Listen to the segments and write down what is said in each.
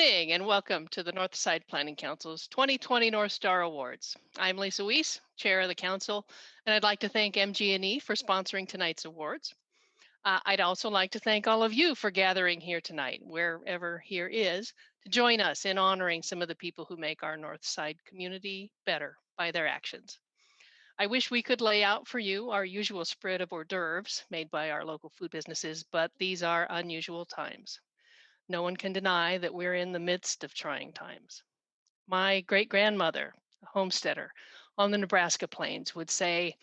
evening and welcome to the Northside Planning Council's 2020 North Star Awards. I'm Lisa Weiss, Chair of the Council, and I'd like to thank MG&E for sponsoring tonight's awards. I'd also like to thank all of you for gathering here tonight, wherever here is, to join us in honoring some of the people who make our Northside community better by their actions. I wish we could lay out for you our usual spread of hors d'oeuvres made by our local food businesses, but these are unusual times. No one can deny that we're in the midst of trying times. My great grandmother, a homesteader on the Nebraska plains, would say,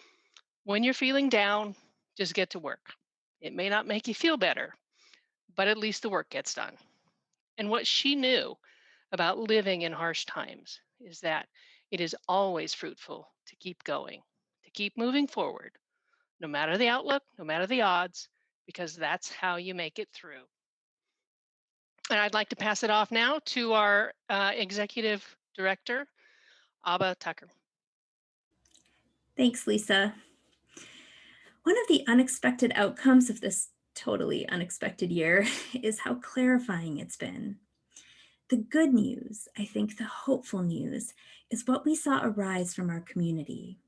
when you're feeling down, just get to work. It may not make you feel better, but at least the work gets done. And what she knew about living in harsh times is that it is always fruitful to keep going, to keep moving forward, no matter the outlook, no matter the odds, because that's how you make it through. And I'd like to pass it off now to our executive director, Abba Tucker. Thanks, Lisa. One of the unexpected outcomes of this totally unexpected year is how clarifying it's been. The good news, I think the hopeful news, is what we saw arise from our community.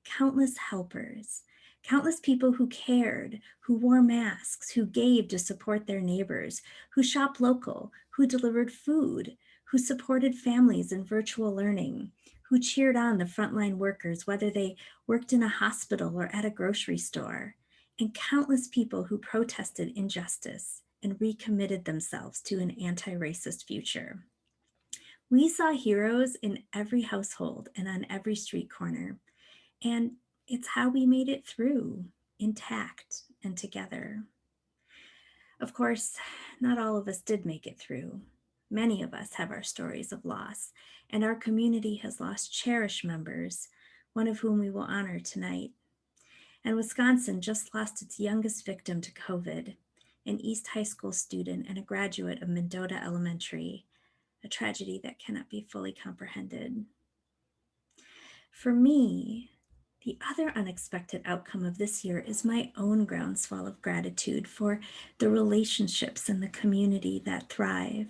Countless helpers, countless people who cared, who wore masks, who gave to support their neighbors, who shopped local, who delivered food, who supported families in virtual learning, who cheered on the frontline workers, whether they worked in a hospital or at a grocery store, and countless people who protested injustice and recommitted themselves to an anti-racist future. We saw heroes in every household and on every street corner, and it's how we made it through, intact and together. Of course, not all of us did make it through. Many of us have our stories of loss, and our community has lost cherished members, one of whom we will honor tonight. And Wisconsin just lost its youngest victim to COVID, an East High School student and a graduate of Mendota Elementary, a tragedy that cannot be fully comprehended. For me, the other unexpected outcome of this year is my own groundswell of gratitude for the relationships in the community that thrive.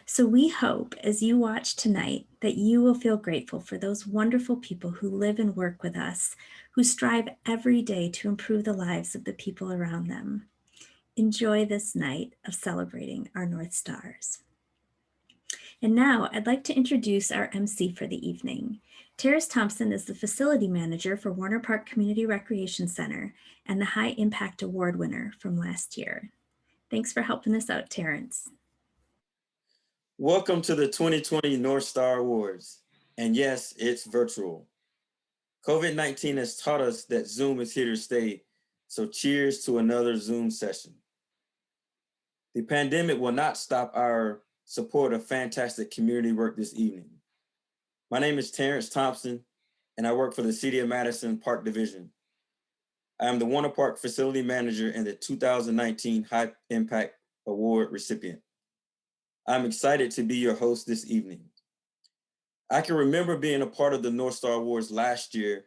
So we hope as you watch tonight that you will feel grateful for those wonderful people who live and work with us, who strive every day to improve the lives of the people around them. Enjoy this night of celebrating our North Stars. And now I'd like to introduce our MC for the evening. Terrace Thompson is the facility manager for Warner Park Community Recreation Center and the High Impact Award winner from last year. Thanks for helping us out, Terrence. Welcome to the 2020 North Star Awards. And yes, it's virtual. COVID-19 has taught us that Zoom is here to stay, so cheers to another Zoom session. The pandemic will not stop our support of fantastic community work this evening. My name is Terrence Thompson, and I work for the City of Madison Park Division. I am the Warner Park Facility Manager and the 2019 High Impact Award recipient. I'm excited to be your host this evening. I can remember being a part of the North Star Awards last year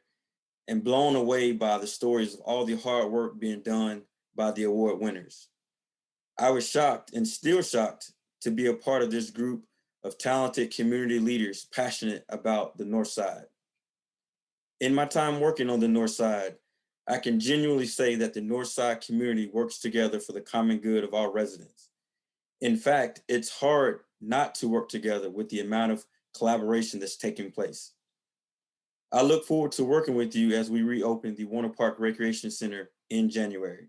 and blown away by the stories of all the hard work being done by the award winners. I was shocked and still shocked to be a part of this group of talented community leaders passionate about the North Side. In my time working on the North Side, I can genuinely say that the North Side community works together for the common good of our residents. In fact, it's hard not to work together with the amount of collaboration that's taking place. I look forward to working with you as we reopen the Warner Park Recreation Center in January.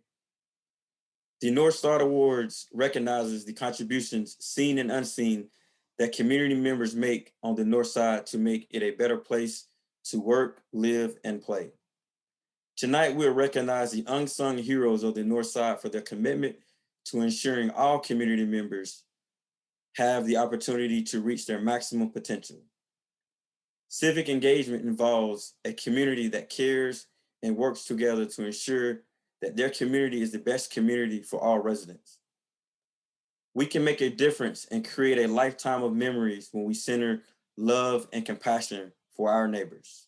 The North Star Awards recognizes the contributions, seen and unseen, that community members make on the North Side to make it a better place to work, live, and play. Tonight, we'll recognize the unsung heroes of the North Side for their commitment to ensuring all community members have the opportunity to reach their maximum potential. Civic engagement involves a community that cares and works together to ensure that their community is the best community for all residents. We can make a difference and create a lifetime of memories when we center love and compassion for our neighbors.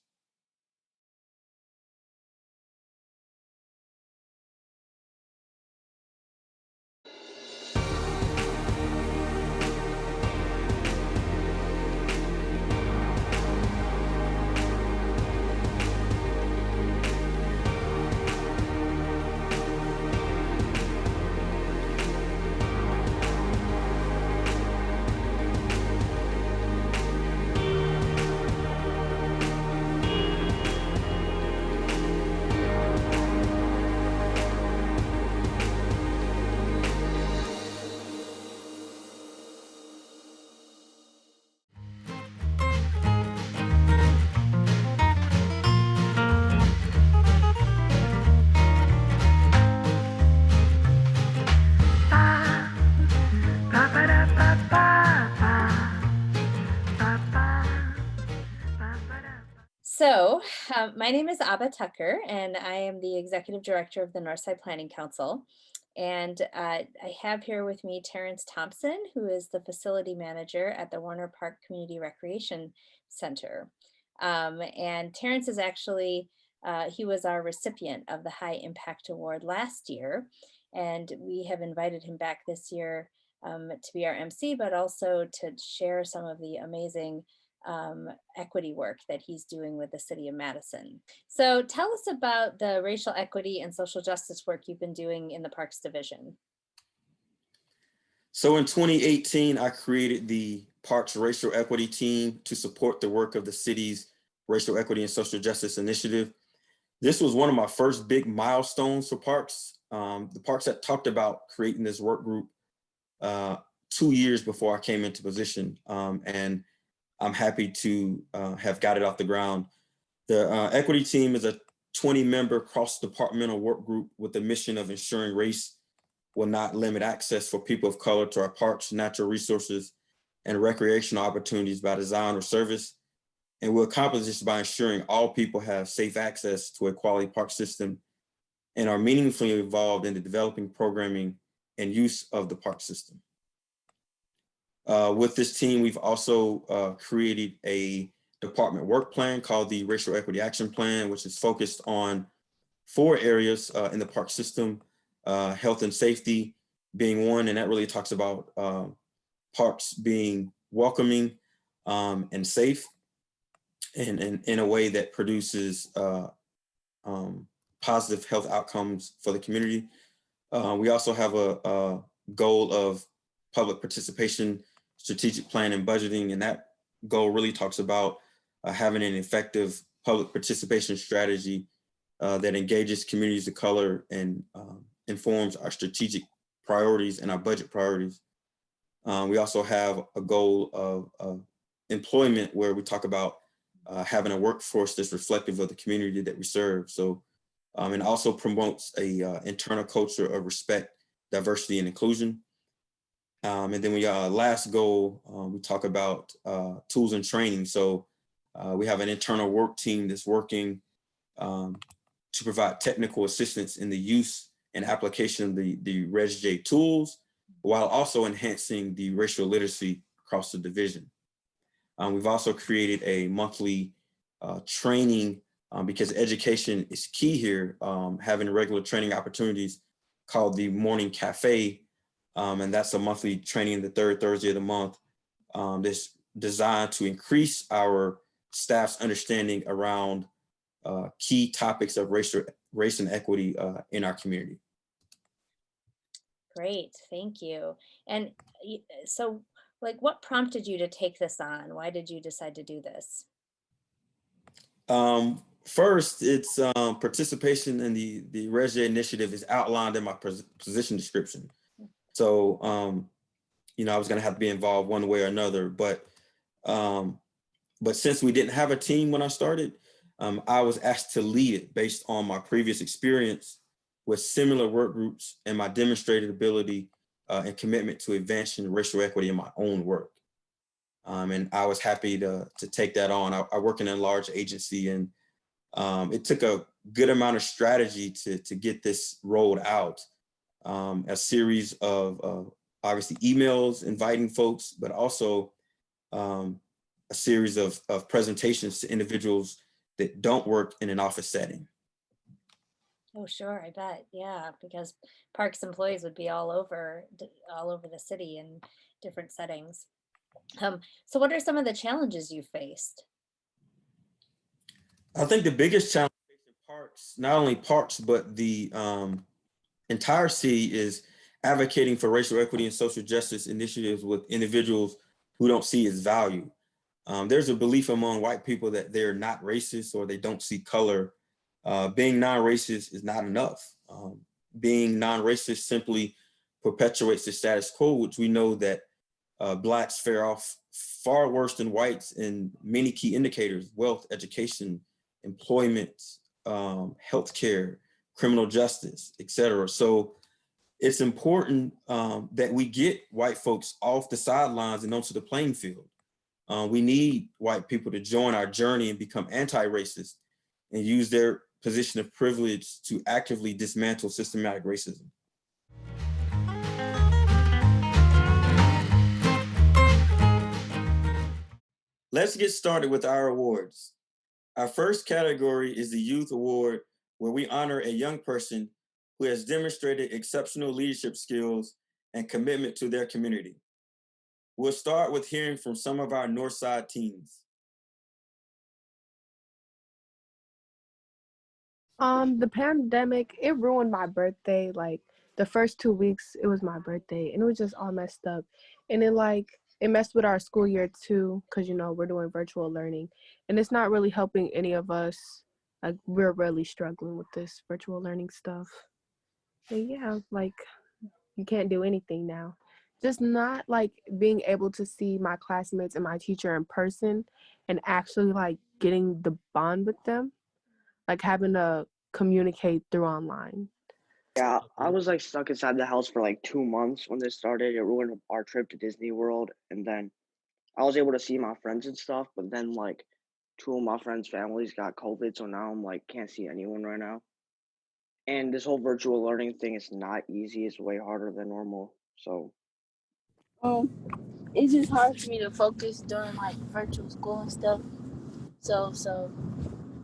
My name is Abba Tucker, and I am the Executive Director of the Northside Planning Council. And I have here with me Terrence Thompson, who is the Facility Manager at the Warner Park Community Recreation Center. And Terrence is actually, he was our recipient of the High Impact Award last year. And we have invited him back this year to be our MC, but also to share some of the amazing equity work that he's doing with the City of Madison. So tell us about the racial equity and social justice work you've been doing in the Parks Division. So in 2018, I created the Parks Racial Equity Team to support the work of the city's Racial Equity and Social Justice Initiative. This was one of my first big milestones for Parks. The Parks had talked about creating this work group 2 years before I came into position, and I'm happy to have got it off the ground. The equity team is a 20-member cross-departmental work group with the mission of ensuring race will not limit access for people of color to our parks, natural resources, and recreational opportunities by design or service. And we'll accomplish this by ensuring all people have safe access to a quality park system and are meaningfully involved in the developing, programming, and use of the park system. With this team, we've also created a department work plan called the Racial Equity Action Plan, which is focused on 4 areas in the park system, health and safety being one, and that really talks about parks being welcoming and safe, and in a way that produces positive health outcomes for the community. We also have a goal of public participation, strategic plan, and budgeting, and that goal really talks about having an effective public participation strategy that engages communities of color and informs our strategic priorities and our budget priorities. We also have a goal of employment, where we talk about having a workforce that's reflective of the community that we serve. So, and also promotes a internal culture of respect, diversity, and inclusion. And then we last goal, we talk about tools and training. So we have an internal work team that's working to provide technical assistance in the use and application of the ResJ tools, while also enhancing the racial literacy across the division. We've also created a monthly training because education is key here, having regular training opportunities called the Morning Cafe. And that's a monthly training the 3rd Thursday of the month that's designed to increase our staff's understanding around key topics of race and equity in our community. Great, thank you. And so, like, what prompted you to take this on? Why did you decide to do this? First, it's participation in the ResJ initiative is outlined in my position description. So, I was going to have to be involved one way or another, but since we didn't have a team when I started, I was asked to lead it based on my previous experience with similar work groups and my demonstrated ability and commitment to advancing racial equity in my own work. And I was happy to take that on. I work in a large agency, and it took a good amount of strategy to get this rolled out. A series of obviously emails inviting folks, but also a series of presentations to individuals that don't work in an office setting. Oh, sure, I bet. Yeah, because Parks employees would be all over the city in different settings. So what are some of the challenges you faced? I think the biggest challenge facing parks, not only parks, but the entire city, is advocating for racial equity and social justice initiatives with individuals who don't see its value. There's a belief among white people that they're not racist or they don't see color. Being non-racist is not enough. Being non-racist simply perpetuates the status quo, which we know that Blacks fare off far worse than whites in many key indicators: wealth, education, employment, healthcare, criminal justice, et cetera. So it's important that we get white folks off the sidelines and onto the playing field. We need white people to join our journey and become anti-racist and use their position of privilege to actively dismantle systematic racism. Let's get started with our awards. Our first category is the Youth Award, where we honor a young person who has demonstrated exceptional leadership skills and commitment to their community. We'll start with hearing from some of our Northside teens. The pandemic, it ruined my birthday. Like the first 2 weeks, it was my birthday and it was just all messed up. And it messed with our school year too, because we're doing virtual learning and it's not really helping any of us. Like we're really struggling with this virtual learning stuff. And yeah, like you can't do anything now. Just not like being able to see my classmates and my teacher in person and actually like getting the bond with them, like having to communicate through online. Yeah, I was like stuck inside the house for like 2 months when this started. It ruined our trip to Disney World. And then I was able to see my friends and stuff, but then like two of my friends' families got COVID. So now I'm like, can't see anyone right now. And this whole virtual learning thing is not easy. It's way harder than normal. So It's just hard for me to focus during like virtual school and stuff. So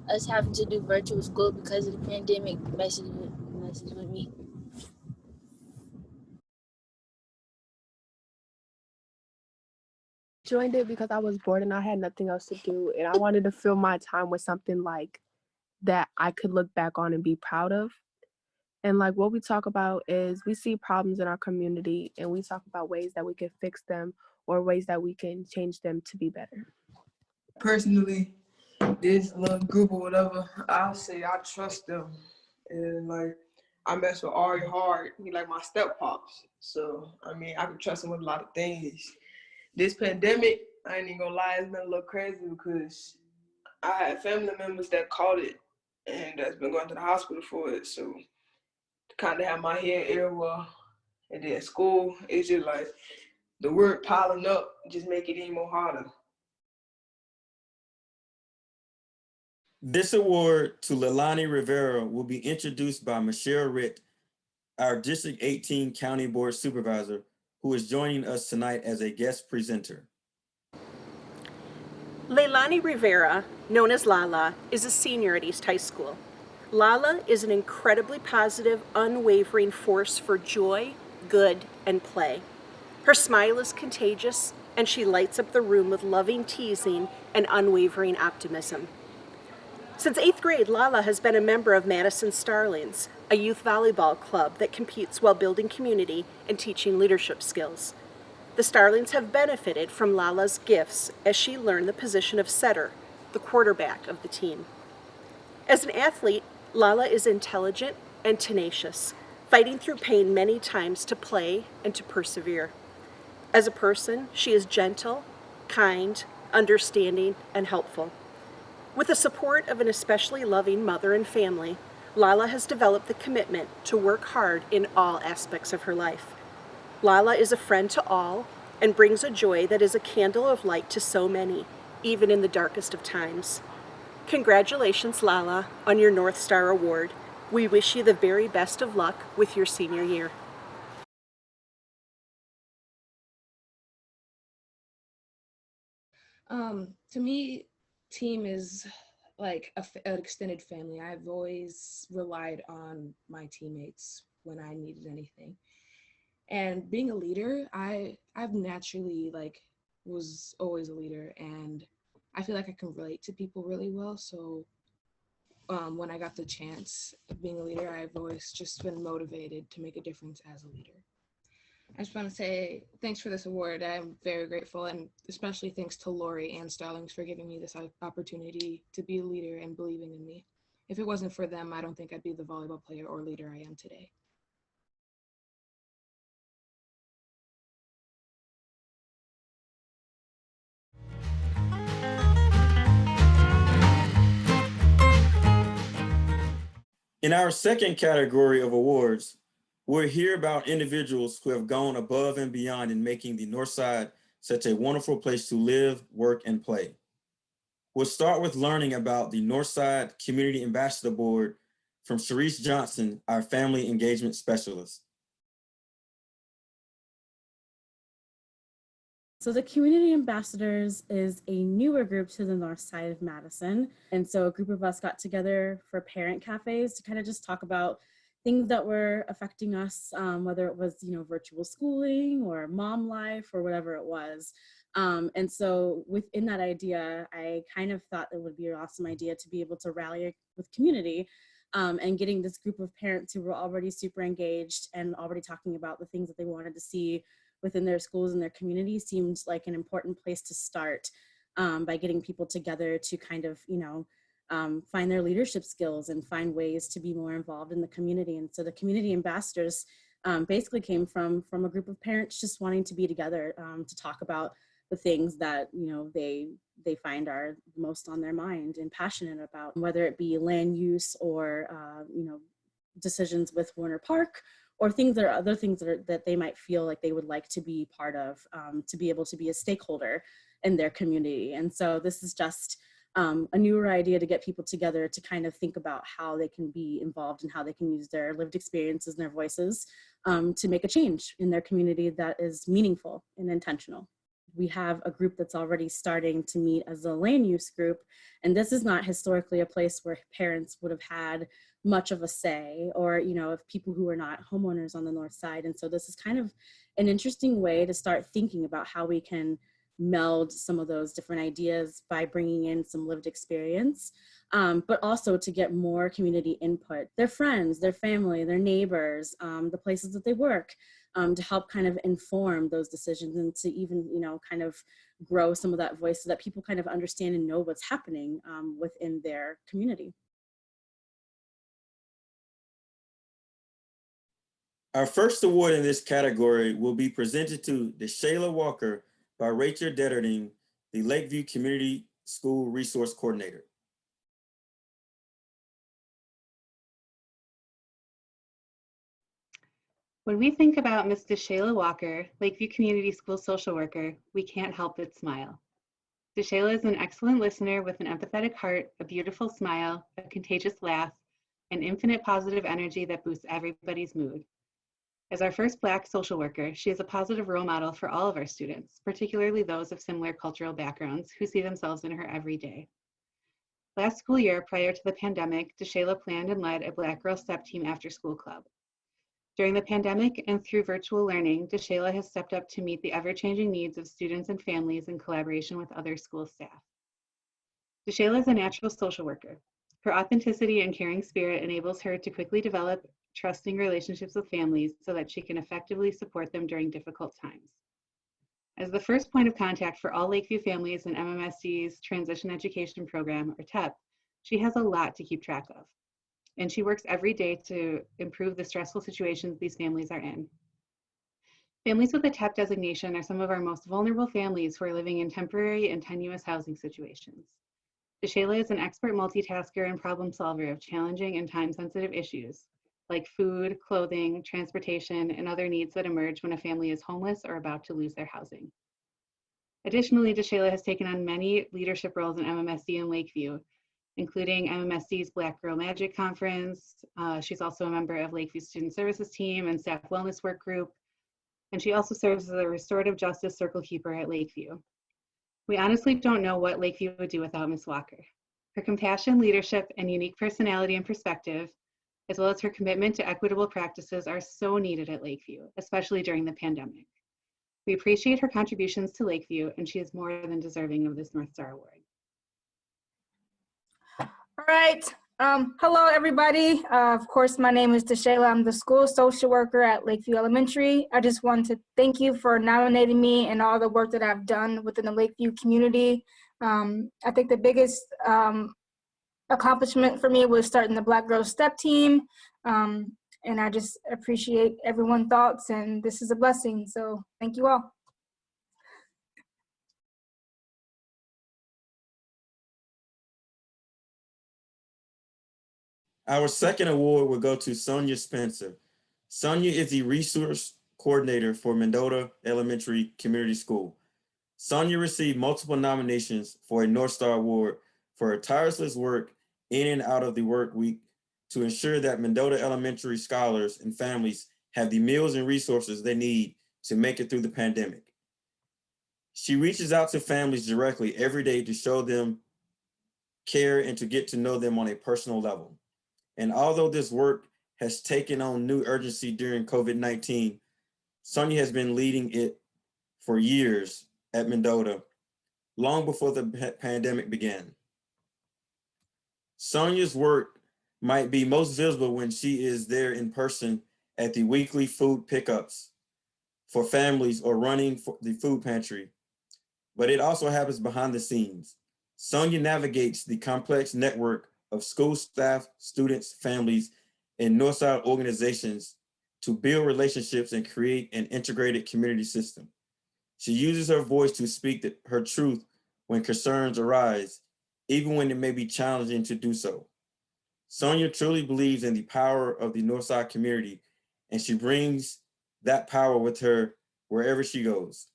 us having to do virtual school because of the pandemic messes with me. Joined it because I was bored and I had nothing else to do, and I wanted to fill my time with something like that I could look back on and be proud of. And like what we talk about is we see problems in our community and we talk about ways that we can fix them or ways that we can change them to be better. Personally, this little group or whatever, I'll say I trust them. And like I mess with Ari hard. He like my step pops. So I mean I can trust him with a lot of things. This pandemic, I ain't even gonna lie, it's been a little crazy because I had family members that caught it and that's been going to the hospital for it. So to kind of have my head everywhere and then school, it's just like the work piling up just make it even more harder. This award to Leilani Rivera will be introduced by Michelle Ritt, our District 18 County Board Supervisor, who is joining us tonight as a guest presenter. Leilani Rivera, known as Lala, is a senior at East High School. Lala is an incredibly positive, unwavering force for joy, good, and play. Her smile is contagious, and she lights up the room with loving teasing and unwavering optimism. Since 8th grade, Lala has been a member of Madison Starlings, a youth volleyball club that competes while building community and teaching leadership skills. The Starlings have benefited from Lala's gifts as she learned the position of setter, the quarterback of the team. As an athlete, Lala is intelligent and tenacious, fighting through pain many times to play and to persevere. As a person, she is gentle, kind, understanding, and helpful. With the support of an especially loving mother and family, Lala has developed the commitment to work hard in all aspects of her life. Lala is a friend to all and brings a joy that is a candle of light to so many, even in the darkest of times. Congratulations, Lala, on your North Star Award. We wish you the very best of luck with your senior year. To me, team is like an extended family. I've always relied on my teammates when I needed anything. And being a leader, I've naturally was always a leader, and I feel like I can relate to people really well. So when I got the chance of being a leader, I've always just been motivated to make a difference as a leader. I just want to say thanks for this award. I'm very grateful, and especially thanks to Lori and Starlings for giving me this opportunity to be a leader and believing in me. If it wasn't for them, I don't think I'd be the volleyball player or leader I am today. In our second category of awards, we'll hear about individuals who have gone above and beyond in making the Northside such a wonderful place to live, work, and play. We'll start with learning about the Northside Community Ambassador Board from Sharice Johnson, our Family Engagement Specialist. So the Community Ambassadors is a newer group to the north side of Madison. And so a group of us got together for parent cafes to kind of just talk about things that were affecting us, whether it was, virtual schooling or mom life or whatever it was. And so within that idea, I kind of thought it would be an awesome idea to be able to rally with community and getting this group of parents who were already super engaged and already talking about the things that they wanted to see within their schools and their community seemed like an important place to start by getting people together to kind of, find their leadership skills and find ways to be more involved in the community. And so the community ambassadors basically came from a group of parents just wanting to be together to talk about the things that, they find are most on their mind and passionate about, whether it be land use or, decisions with Warner Park, or things that are other things that they might feel like they would like to be part of, to be able to be a stakeholder in their community. And so this is just a newer idea to get people together to kind of think about how they can be involved and how they can use their lived experiences and their voices to make a change in their community that is meaningful and intentional. We have a group that's already starting to meet as a land use group, and this is not historically a place where parents would have had much of a say, or of people who are not homeowners on the north side. And so this is kind of an interesting way to start thinking about how we can meld some of those different ideas by bringing in some lived experience, but also to get more community input, their friends, their family, their neighbors, the places that they work, to help kind of inform those decisions and to even, kind of grow some of that voice so that people kind of understand and know what's happening within their community. Our first award in this category will be presented to DeShayla Walker by Rachel Detterding, the Lakeview Community School Resource Coordinator. When we think about Ms. DeShayla Walker, Lakeview Community School Social Worker, we can't help but smile. DeShayla is an excellent listener with an empathetic heart, a beautiful smile, a contagious laugh, and infinite positive energy that boosts everybody's mood. As our first Black social worker, she is a positive role model for all of our students, particularly those of similar cultural backgrounds who see themselves in her every day. Last school year, prior to the pandemic, DeShayla planned and led a Black Girl Step Team after school club. During the pandemic and through virtual learning, DeShayla has stepped up to meet the ever-changing needs of students and families in collaboration with other school staff. DeShayla is a natural social worker. Her authenticity and caring spirit enables her to quickly develop trusting relationships with families so that she can effectively support them during difficult times. As the first point of contact for all Lakeview families in MMSD's Transition Education Program, or TEP, she has a lot to keep track of. And she works every day to improve the stressful situations these families are in. Families with a TEP designation are some of our most vulnerable families who are living in temporary and tenuous housing situations. DeShayla is an expert multitasker and problem solver of challenging and time-sensitive issues, like food, clothing, transportation, and other needs that emerge when a family is homeless or about to lose their housing. Additionally, DeShayla has taken on many leadership roles in MMSD in Lakeview, including MMSD's Black Girl Magic Conference. She's also a member of Lakeview Student Services Team and Staff Wellness Work Group, and she also serves as a Restorative Justice Circle Keeper at Lakeview. We honestly don't know what Lakeview would do without Ms. Walker. Her compassion, leadership, and unique personality and perspective, as well as her commitment to equitable practices, are so needed at Lakeview, especially during the pandemic. We appreciate her contributions to Lakeview, and she is more than deserving of this North Star Award. All right. Hello, everybody. Of course, my name is DeShayla. I'm the school social worker at Lakeview Elementary. I just want to thank you for nominating me and all the work that I've done within the Lakeview community. I think the biggest accomplishment for me was starting the Black Girl Step Team. And I just appreciate everyone's thoughts, and this is a blessing. So thank you all. Our second award will go to Sonia Spencer. Sonia is the resource coordinator for Mendota Elementary Community School. Sonia received multiple nominations for a North Star Award for her tireless work in and out of the work week to ensure that Mendota Elementary scholars and families have the meals and resources they need to make it through the pandemic. She reaches out to families directly every day to show them care and to get to know them on a personal level. And although this work has taken on new urgency during COVID-19, Sonia has been leading it for years at Mendota, long before the pandemic began. Sonia's work might be most visible when she is there in person at the weekly food pickups for families or running for the food pantry, but it also happens behind the scenes. Sonia navigates the complex network of school staff, students, families, and Northside organizations to build relationships and create an integrated community system. She uses her voice to speak her truth when concerns arise, even when it may be challenging to do so. Sonia truly believes in the power of the Northside community, and she brings that power with her wherever she goes.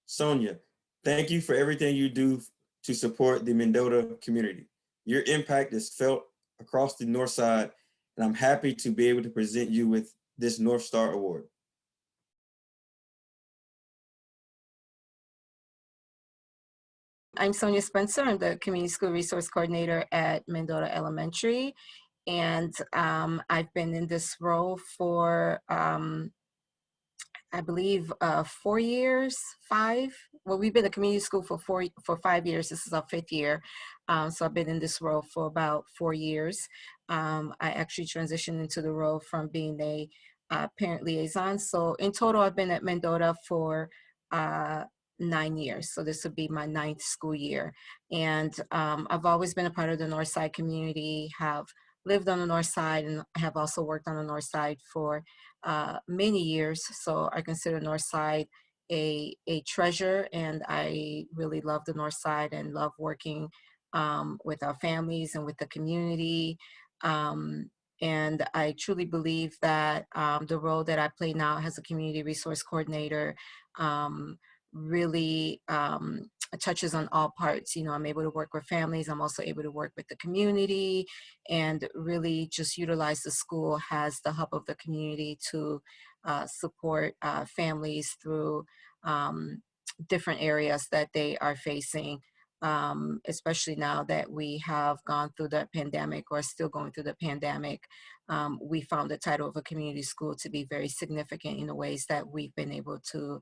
Sonia, thank you for everything you do to support the Mendota community. Your impact is felt across the Northside, and I'm happy to be able to present you with this North Star Award. I'm Sonia Spencer. I'm the Community School Resource Coordinator at Mendota Elementary. And I've been in this role for, I believe, 4 years, 5. Well, we've been a community school for 5 years. This is our 5th year. So I've been in this role for about 4 years. I actually transitioned into the role from being a parent liaison. So in total, I've been at Mendota for 9 years. So this would be my 9th school year. And I've always been a part of the Northside community, have lived on the North Side, and have also worked on the North Side for many years. So I consider North Side a treasure, and I really love the North Side and love working with our families and with the community. And I truly believe that the role that I play now as a community resource coordinator really touches on all parts. You know, I'm able to work with families. I'm also able to work with the community and really just utilize the school as the hub of the community to support families through different areas that they are facing, especially now that we have gone through the pandemic or still going through the pandemic. We found the title of a community school to be very significant in the ways that we've been able to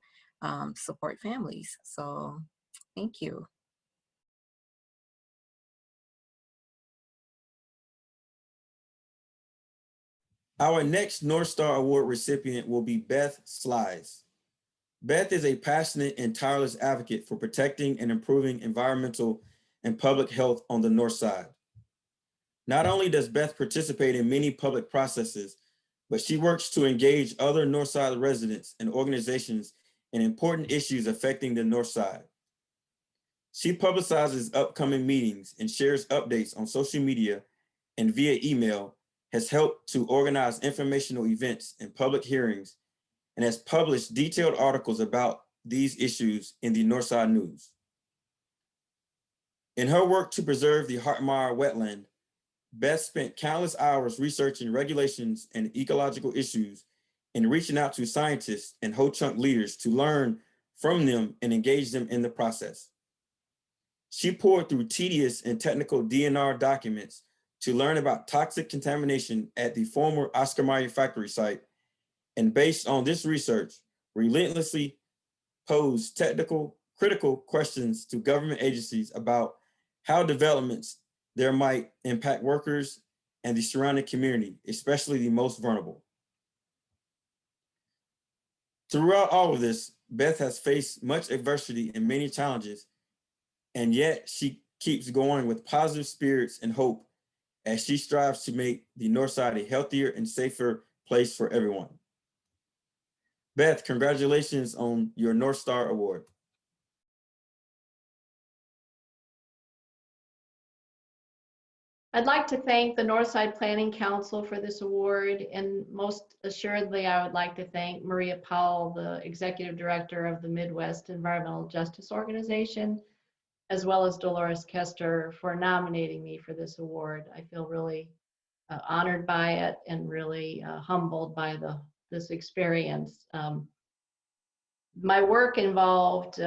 support families. So thank you. Our next North Star Award recipient will be Beth Slies. Beth is a passionate and tireless advocate for protecting and improving environmental and public health on the North Side. Not only does Beth participate in many public processes, but she works to engage other North Side residents and organizations in important issues affecting the North Side. She publicizes upcoming meetings and shares updates on social media and via email, has helped to organize informational events and public hearings, and has published detailed articles about these issues in the Northside News. In her work to preserve the Hartmire wetland, Beth spent countless hours researching regulations and ecological issues and reaching out to scientists and Ho-Chunk leaders to learn from them and engage them in the process. She poured through tedious and technical DNR documents to learn about toxic contamination at the former Oscar Mayer factory site, and based on this research, relentlessly posed critical questions to government agencies about how developments there might impact workers and the surrounding community, especially the most vulnerable. Throughout all of this, Beth has faced much adversity and many challenges, and yet she keeps going with positive spirits and hope as she strives to make the Northside a healthier and safer place for everyone. Beth, congratulations on your North Star Award. I'd like to thank the Northside Planning Council for this award, and most assuredly, I would like to thank Maria Powell, the Executive Director of the Midwest Environmental Justice Organization, as well as Dolores Kester for nominating me for this award. I feel really honored by it and really humbled by this experience. My work involved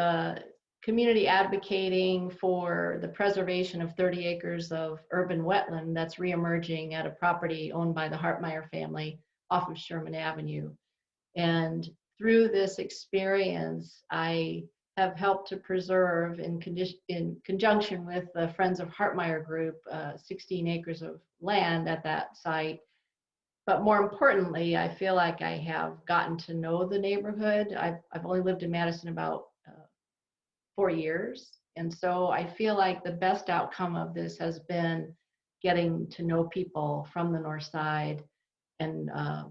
community advocating for the preservation of 30 acres of urban wetland that's reemerging at a property owned by the Hartmeyer family off of Sherman Avenue. And through this experience, I have helped to preserve in conjunction with the Friends of Hartmeyer group, 16 acres of land at that site. But more importantly, I feel like I have gotten to know the neighborhood. I've only lived in Madison about 4 years. And so I feel like the best outcome of this has been getting to know people from the North Side and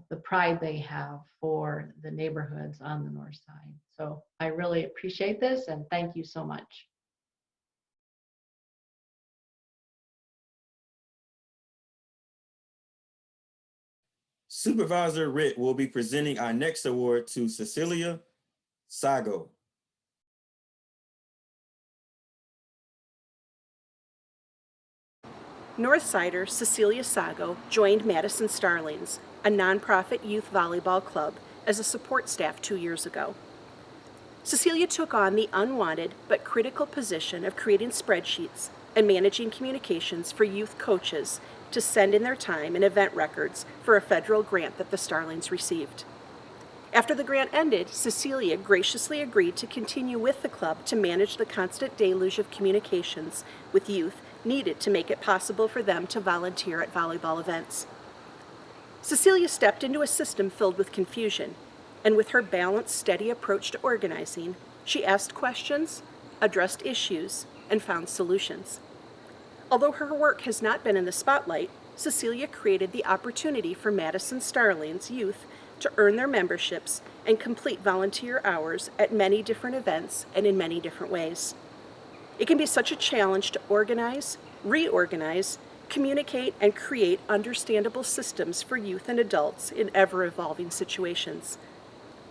the pride they have for the neighborhoods on the North Side. So I really appreciate this and thank you so much. Supervisor Ritt will be presenting our next award to Cecilia Sago. Northsider Cecilia Sago joined Madison Starlings, a nonprofit youth volleyball club, as a support staff 2 years ago. Cecilia took on the unwanted but critical position of creating spreadsheets and managing communications for youth coaches to send in their time and event records for a federal grant that the Starlings received. After the grant ended, Cecilia graciously agreed to continue with the club to manage the constant deluge of communications with youth needed to make it possible for them to volunteer at volleyball events. Cecilia stepped into a system filled with confusion, and with her balanced, steady approach to organizing, she asked questions, addressed issues, and found solutions. Although her work has not been in the spotlight, Cecilia created the opportunity for Madison Starlings youth to earn their memberships and complete volunteer hours at many different events and in many different ways. It can be such a challenge to organize, reorganize, communicate, and create understandable systems for youth and adults in ever-evolving situations.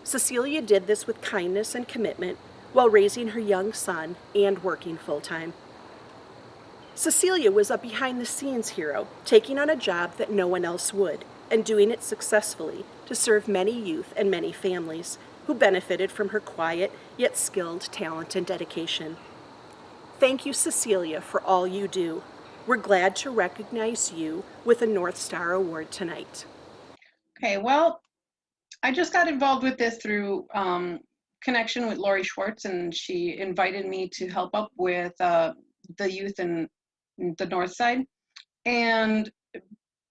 Cecilia did this with kindness and commitment while raising her young son and working full-time. Cecilia was a behind-the-scenes hero, taking on a job that no one else would, and doing it successfully to serve many youth and many families who benefited from her quiet yet skilled talent and dedication. Thank you, Cecilia, for all you do. We're glad to recognize you with a North Star Award tonight. Okay, well, I just got involved with this through connection with Lori Schwartz, and she invited me to help up with the youth in the North Side. And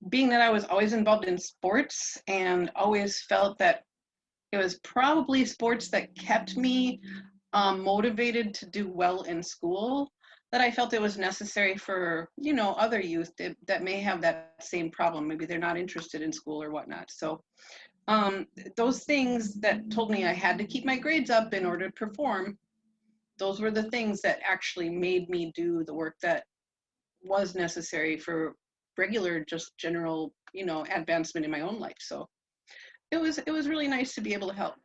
being that I was always involved in sports and always felt that it was probably sports that kept me motivated to do well in school, that I felt it was necessary for, you know, other youth that may have that same problem. Maybe they're not interested in school or whatnot. So those things that told me I had to keep my grades up in order to perform, those were the things that actually made me do the work that was necessary for regular, just general, you know, advancement in my own life. So it was really nice to be able to help.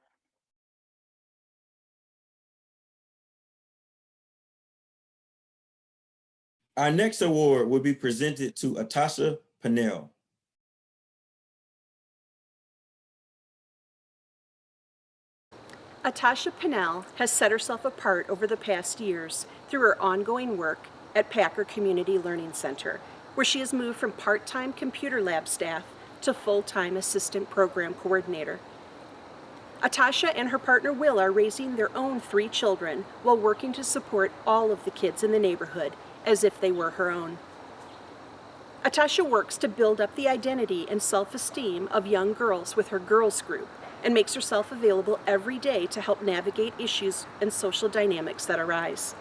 Our next award will be presented to Atasha Pennell. Atasha Pennell has set herself apart over the past years through her ongoing work at Packer Community Learning Center, where she has moved from part-time computer lab staff to full-time assistant program coordinator. Atasha and her partner Will are raising their own 3 children while working to support all of the kids in the neighborhood as if they were her own. Atasha works to build up the identity and self-esteem of young girls with her girls group and makes herself available every day to help navigate issues and social dynamics that arise.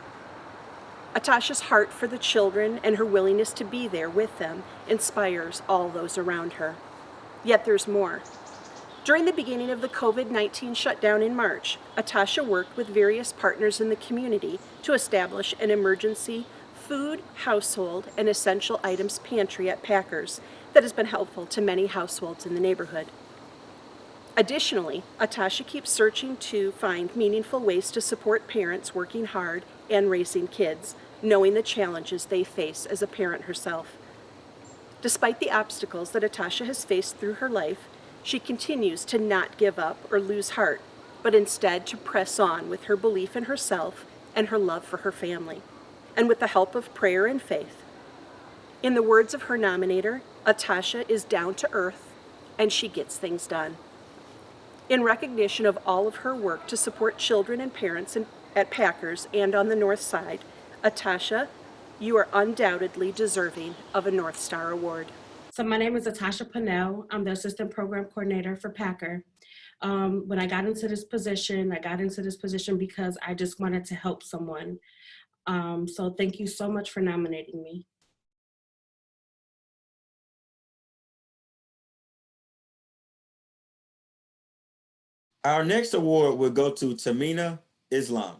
Atasha's heart for the children and her willingness to be there with them inspires all those around her. Yet there's more. During the beginning of the COVID-19 shutdown in March, Atasha worked with various partners in the community to establish an emergency food, household, and essential items pantry at Packers that has been helpful to many households in the neighborhood. Additionally, Atasha keeps searching to find meaningful ways to support parents working hard and raising kids, knowing the challenges they face as a parent herself. Despite the obstacles that Atasha has faced through her life, she continues to not give up or lose heart, but instead to press on with her belief in herself and her love for her family, and with the help of prayer and faith. In the words of her nominator, Atasha is down to earth and she gets things done. In recognition of all of her work to support children and parents at Packers and on the North Side, Atasha, you are undoubtedly deserving of a North Star Award. So my name is Atasha Pannell. I'm the Assistant Program Coordinator for Packer. When I got into this position, because I just wanted to help someone. So thank you so much for nominating me. Our next award will go to Tamina Islam.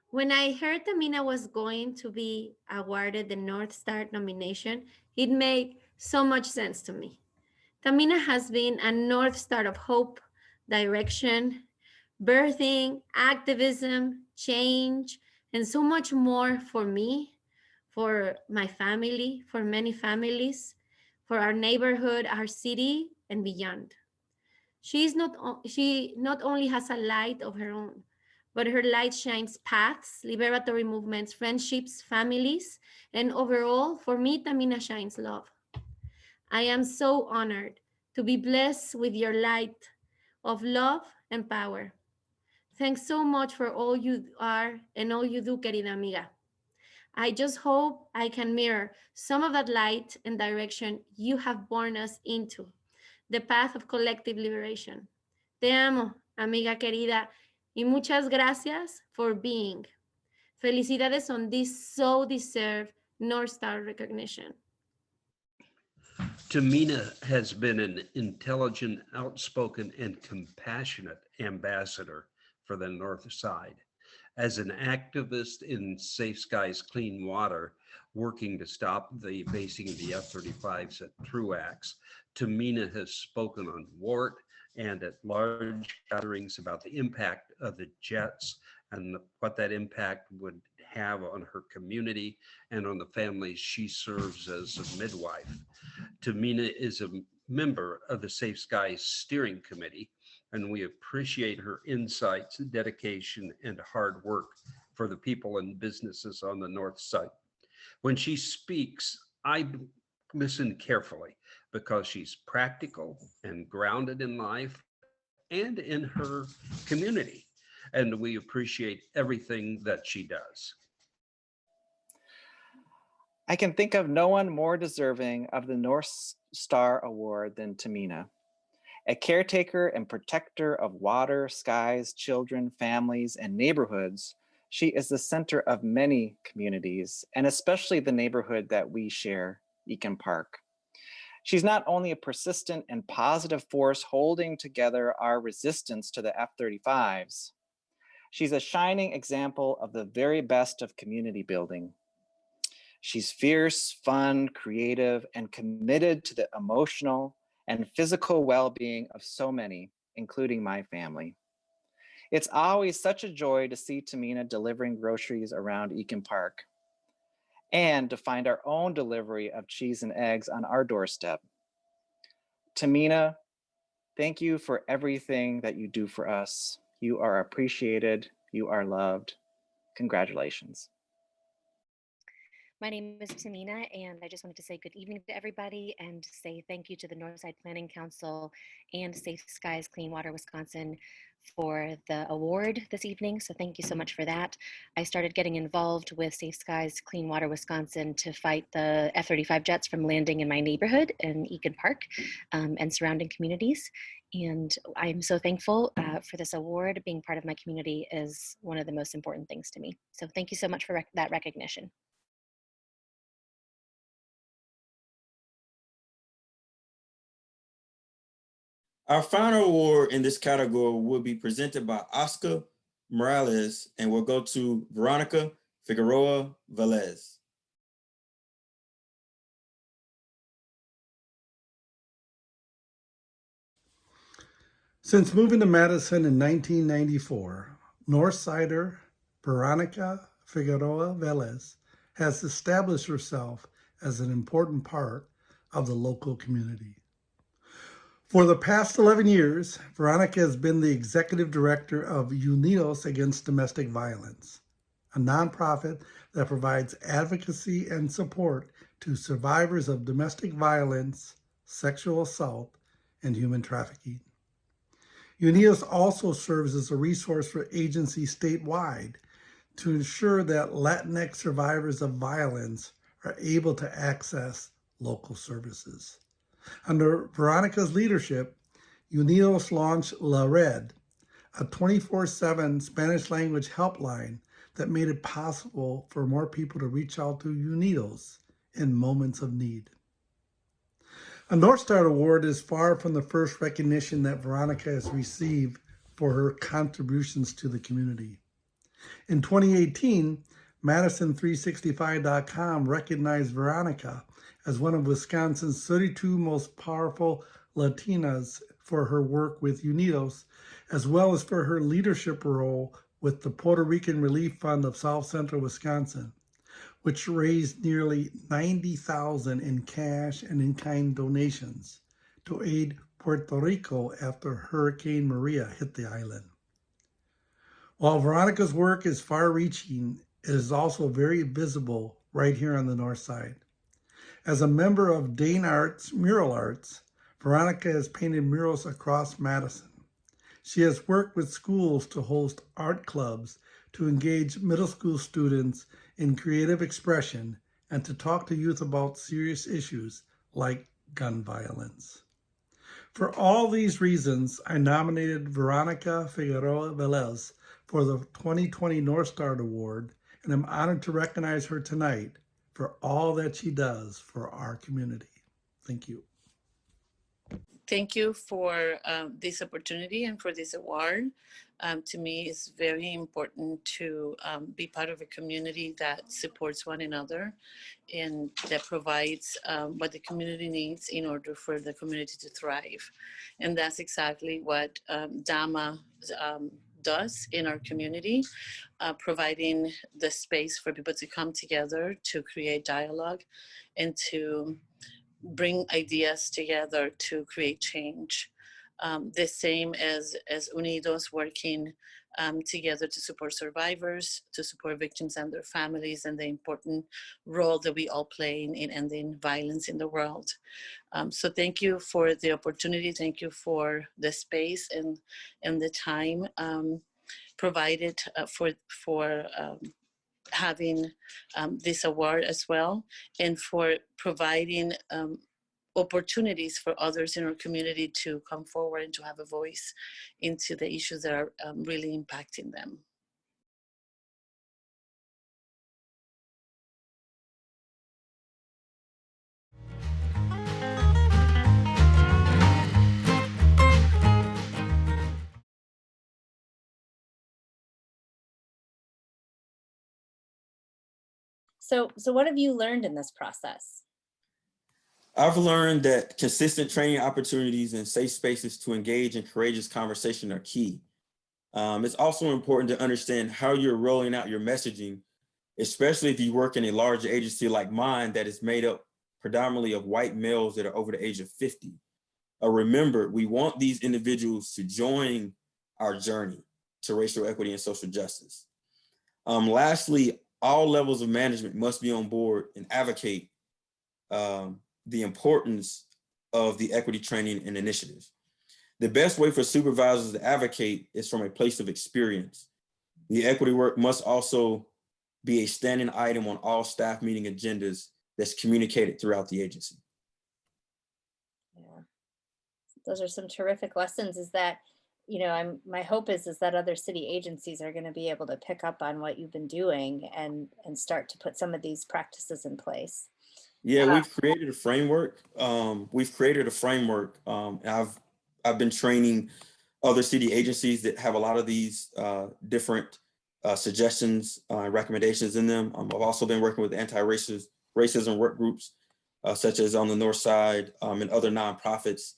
When I heard Tamina was going to be awarded the North Star nomination, it made so much sense to me. Tamina has been a North Star of hope, direction, birthing, activism, change, and so much more for me, for my family, for many families, for our neighborhood, our city, and beyond. She not only has a light of her own, but her light shines paths, liberatory movements, friendships, families, and overall, for me, Tamina shines love. I am so honored to be blessed with your light of love and power. Thanks so much for all you are and all you do, querida amiga. I just hope I can mirror some of that light and direction you have borne us into, the path of collective liberation. Te amo, amiga querida, y muchas gracias for being. Felicidades on this so deserved North Star recognition. Tamina has been an intelligent, outspoken, and compassionate ambassador for the North Side. As an activist in Safe Skies Clean Water, working to stop the basing of the F-35s at Truax, Tamina has spoken on WART and at large gatherings about the impact of the jets and what that impact would have on her community and on the families she serves as a midwife. Tamina is a member of the Safe Skies Steering Committee, and we appreciate her insights, dedication, and hard work for the people and businesses on the North Side. When she speaks, I listen carefully because she's practical and grounded in life and in her community, and we appreciate everything that she does. I can think of no one more deserving of the North Star Award than Tamina. A caretaker and protector of water, skies, children, families, and neighborhoods, she is the center of many communities, and especially the neighborhood that we share, Eakin Park. She's not only a persistent and positive force holding together our resistance to the F-35s, she's a shining example of the very best of community building. She's fierce, fun, creative, and committed to the emotional and physical well-being of so many, including my family. It's always such a joy to see Tamina delivering groceries around Eakin Park and to find our own delivery of cheese and eggs on our doorstep. Tamina, thank you for everything that you do for us. You are appreciated, you are loved. Congratulations. My name is Tamina, and I just wanted to say good evening to everybody and say thank you to the Northside Planning Council and Safe Skies Clean Water Wisconsin for the award this evening. So thank you so much for that. I started getting involved with Safe Skies Clean Water Wisconsin to fight the F-35 jets from landing in my neighborhood in Eakin Park and surrounding communities. And I'm so thankful for this award. Being part of my community is one of the most important things to me. So thank you so much for that recognition. Our final award in this category will be presented by Oscar Morales and will go to Veronica Figueroa Velez. Since moving to Madison in 1994, Northsider Veronica Figueroa Velez has established herself as an important part of the local community. For the past 11 years, Veronica has been the executive director of Unidos Against Domestic Violence, a nonprofit that provides advocacy and support to survivors of domestic violence, sexual assault, and human trafficking. Unidos also serves as a resource for agencies statewide to ensure that Latinx survivors of violence are able to access local services. Under Veronica's leadership, Unidos launched La Red, a 24/7 Spanish language helpline that made it possible for more people to reach out to Unidos in moments of need. A North Star Award is far from the first recognition that Veronica has received for her contributions to the community. In 2018, Madison365.com recognized Veronica as one of Wisconsin's 32 most powerful Latinas for her work with Unidos, as well as for her leadership role with the Puerto Rican Relief Fund of South Central Wisconsin, which raised nearly $90,000 in cash and in-kind donations to aid Puerto Rico after Hurricane Maria hit the island. While Veronica's work is far-reaching, it is also very visible right here on the North Side. As a member of Dane Arts Mural Arts, Veronica has painted murals across Madison. She has worked with schools to host art clubs to engage middle school students in creative expression and to talk to youth about serious issues like gun violence. For all these reasons, I nominated Veronica Figueroa Velez for the 2020 North Star Award, and I'm honored to recognize her tonight for all that she does for our community. Thank you. Thank you for this opportunity and for this award. To me, it's very important to be part of a community that supports one another and that provides what the community needs in order for the community to thrive. And that's exactly what DAMA does in our community, providing the space for people to come together to create dialogue and to bring ideas together to create change. The same as Unidos working together to support survivors, to support victims and their families, and the important role that we all play in ending violence in the world. So thank you for the opportunity. Thank you for the space and the time provided for having this award as well, and for providing opportunities for others in our community to come forward and to have a voice into the issues that are really impacting them. So what have you learned in this process? I've learned that consistent training opportunities and safe spaces to engage in courageous conversation are key. It's also important to understand how you're rolling out your messaging, especially if you work in a large agency like mine that is made up predominantly of white males that are over the age of 50. Remember, we want these individuals to join our journey to racial equity and social justice. Lastly, all levels of management must be on board and advocate the importance of the equity training and initiatives. The best way for supervisors to advocate is from a place of experience. The equity work must also be a standing item on all staff meeting agendas that's communicated throughout the agency. Yeah, those are some terrific lessons. Is that, you know, my hope is that other city agencies are going to be able to pick up on what you've been doing and start to put some of these practices in place. Yeah, we've created a framework. I've been training other city agencies that have a lot of these different suggestions and recommendations in them. I've also been working with anti-racism work groups, such as on the North Side and other nonprofits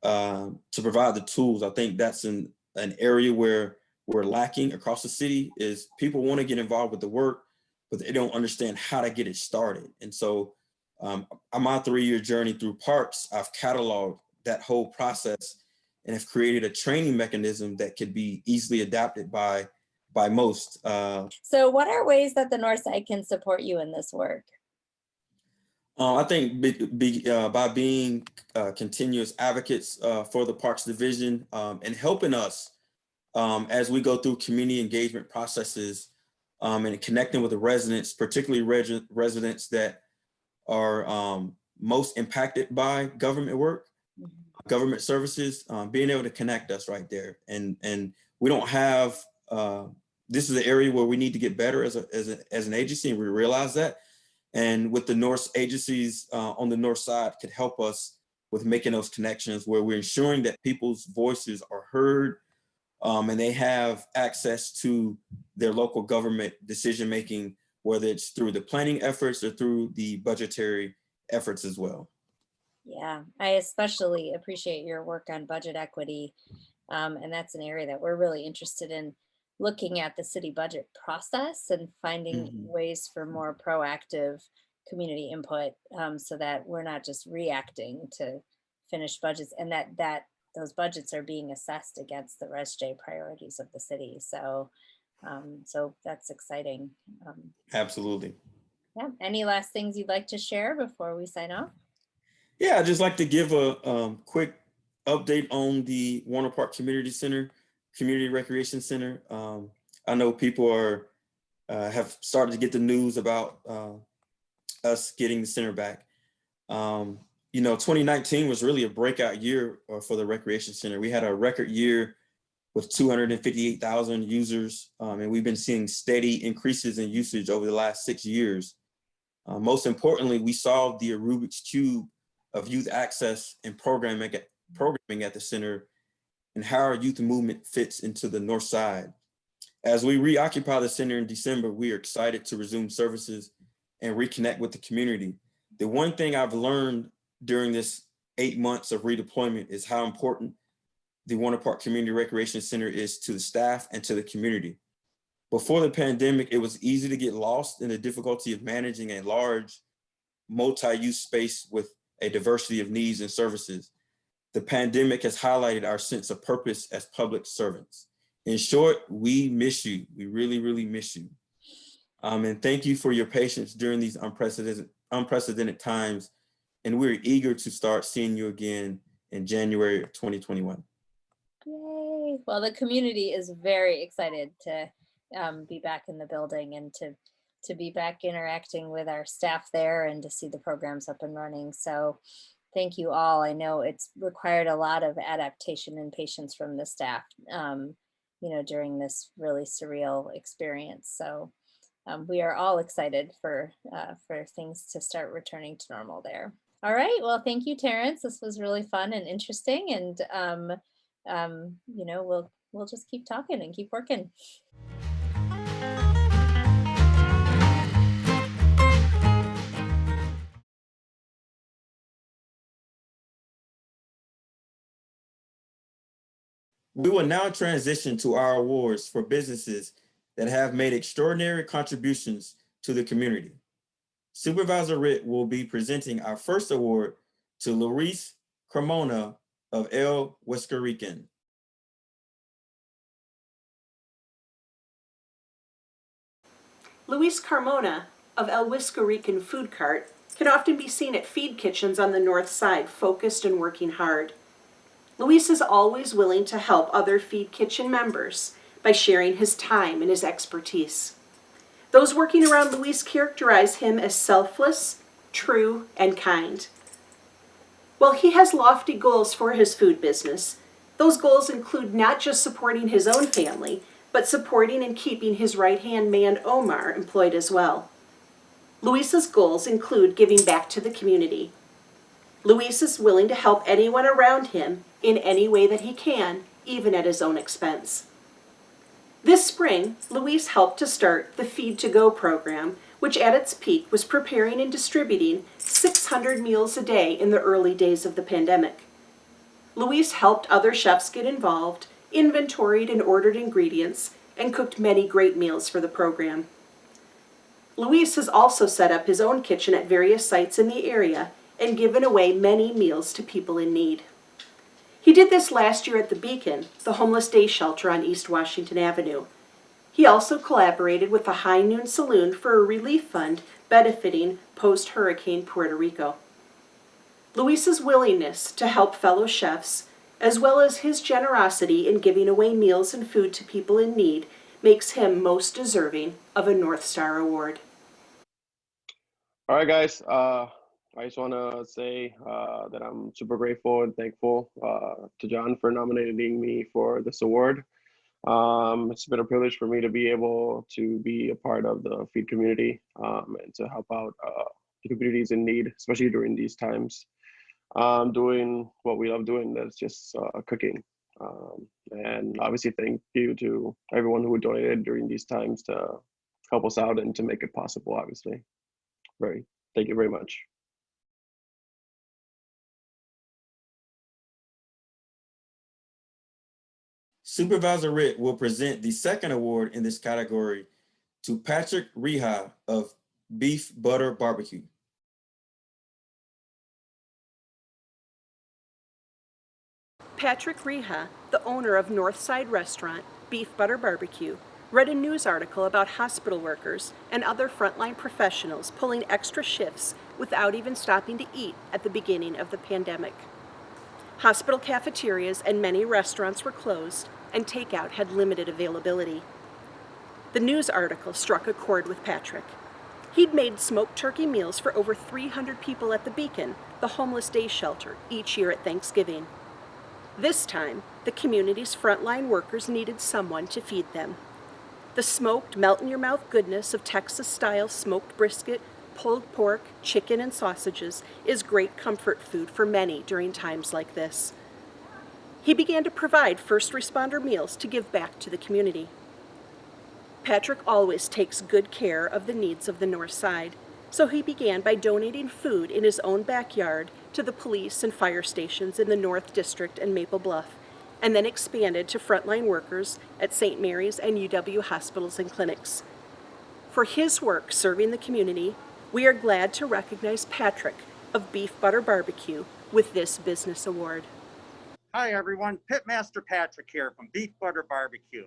to provide the tools. I think that's an area where we're lacking across the city is people want to get involved with the work, but they don't understand how to get it started. And so on my 3-year journey through parks, I've cataloged that whole process and have created a training mechanism that could be easily adapted by most. So what are ways that the Northside can support you in this work? I think by being continuous advocates for the Parks Division and helping us as we go through community engagement processes and connecting with the residents, particularly residents that are most impacted by government work, government services, being able to connect us right there. And we don't have, this is an area where we need to get better as an agency, and we realize that. And with the North agencies on the North Side could help us with making those connections where we're ensuring that people's voices are heard and they have access to their local government decision-making, whether it's through the planning efforts or through the budgetary efforts as well. Yeah, I especially appreciate your work on budget equity. And that's an area that we're really interested in, looking at the city budget process and finding ways for more proactive community input so that we're not just reacting to finished budgets, and that those budgets are being assessed against the ResJ priorities of the city. So so that's exciting. Absolutely. Yeah. Any last things you'd like to share before we sign off? Yeah, I'd just like to give a quick update on the Warner Park Community Recreation Center. I know people have started to get the news about us getting the center back. 2019 was really a breakout year for the Recreation Center. We had a record year with 258,000 users, and we've been seeing steady increases in usage over the last 6 years. Most importantly, we solved the Rubik's Cube of youth access and programming at the center and how our youth movement fits into the North Side. As we reoccupy the center in December, we are excited to resume services and reconnect with the community. The one thing I've learned during this 8 months of redeployment is how important the Warner Park Community Recreation Center is to the staff and to the community. Before the pandemic, it was easy to get lost in the difficulty of managing a large multi-use space with a diversity of needs and services. The pandemic has highlighted our sense of purpose as public servants. In short, we miss you. We really, really miss you. And thank you for your patience during these unprecedented times. And we're eager to start seeing you again in January of 2021. Yay. Well, the community is very excited to be back in the building and to be back interacting with our staff there and to see the programs up and running. So thank you all. I know it's required a lot of adaptation and patience from the staff, during this really surreal experience. So we are all excited for things to start returning to normal there. All right. Well, thank you, Terrence. This was really fun and interesting. And, we'll just keep talking and keep working. We will now transition to our awards for businesses that have made extraordinary contributions to the community. Supervisor Ritt will be presenting our first award to Luis Carmona of El Huascarrican. Luis Carmona of El Huascarrican Food Cart can often be seen at feed kitchens on the North Side, focused and working hard. Luis is always willing to help other feed kitchen members by sharing his time and his expertise. Those working around Luis characterize him as selfless, true, and kind. While he has lofty goals for his food business, those goals include not just supporting his own family, but supporting and keeping his right-hand man, Omar, employed as well. Luis's goals include giving back to the community. Luis is willing to help anyone around him in any way that he can, even at his own expense. This spring, Luis helped to start the Feed to Go program, which at its peak was preparing and distributing 600 meals a day in the early days of the pandemic. Luis helped other chefs get involved, inventoried and ordered ingredients, and cooked many great meals for the program. Luis has also set up his own kitchen at various sites in the area and given away many meals to people in need. He did this last year at the Beacon, the homeless day shelter on East Washington Avenue. He also collaborated with the High Noon Saloon for a relief fund benefiting post-Hurricane Puerto Rico. Luis's willingness to help fellow chefs, as well as his generosity in giving away meals and food to people in need, makes him most deserving of a North Star Award. All right, guys. I just want to say that I'm super grateful and thankful to John for nominating me for this award. It's been a privilege for me to be able to be a part of the Feed community and to help out the communities in need, especially during these times. Doing what we love doing, that's just cooking. And obviously thank you to everyone who donated during these times to help us out and to make it possible, obviously. Thank you very much. Supervisor Ritt will present the second award in this category to Patrick Reha of Beef Butter Barbecue. Patrick Reha, the owner of Northside Restaurant, Beef Butter Barbecue, read a news article about hospital workers and other frontline professionals pulling extra shifts without even stopping to eat at the beginning of the pandemic. Hospital cafeterias and many restaurants were closed, and takeout had limited availability. The news article struck a chord with Patrick. He'd made smoked turkey meals for over 300 people at the Beacon, the homeless day shelter, each year at Thanksgiving. This time, the community's frontline workers needed someone to feed them. The smoked, melt-in-your-mouth goodness of Texas-style smoked brisket, pulled pork, chicken, and sausages is great comfort food for many during times like this. He began to provide first responder meals to give back to the community. Patrick always takes good care of the needs of the North Side, so he began by donating food in his own backyard to the police and fire stations in the North District and Maple Bluff, and then expanded to frontline workers at St. Mary's and UW hospitals and clinics. For his work serving the community, we are glad to recognize Patrick of Beef Butter Barbecue with this business award. Hi everyone, Pitmaster Patrick here from Beef Butter Barbecue.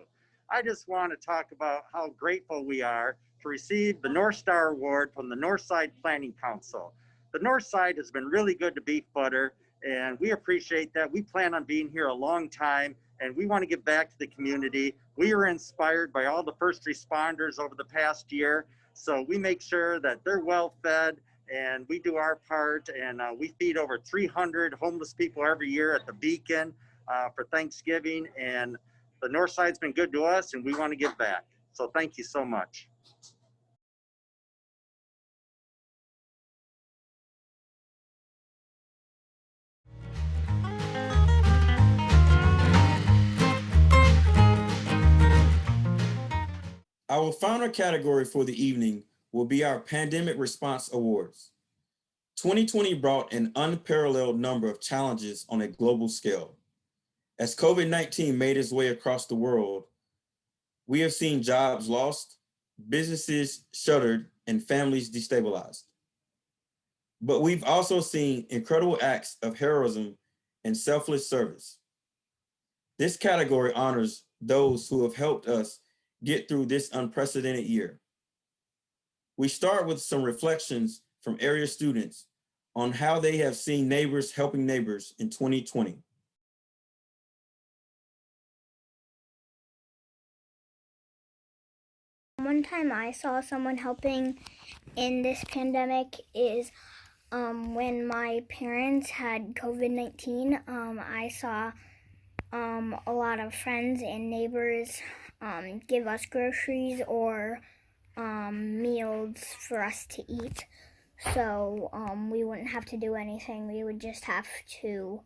I just want to talk about how grateful we are to receive the North Star Award from the Northside Planning Council. The North Side has been really good to Beef Butter, and we appreciate that. We plan on being here a long time, and we want to give back to the community. We were inspired by all the first responders over the past year, so we make sure that they're well fed, and we do our part, and we feed over 300 homeless people every year at the Beacon for Thanksgiving, and the North Side's been good to us, and we want to give back. So thank you so much. Our final category for the evening will be our Pandemic Response Awards. 2020 brought an unparalleled number of challenges on a global scale. As COVID-19 made its way across the world, we have seen jobs lost, businesses shuttered, and families destabilized. But we've also seen incredible acts of heroism and selfless service. This category honors those who have helped us get through this unprecedented year. We start with some reflections from area students on how they have seen neighbors helping neighbors in 2020. One time I saw someone helping in this pandemic is when my parents had COVID-19. I saw a lot of friends and neighbors give us groceries or meals for us to eat. so we wouldn't have to do anything. We would just have to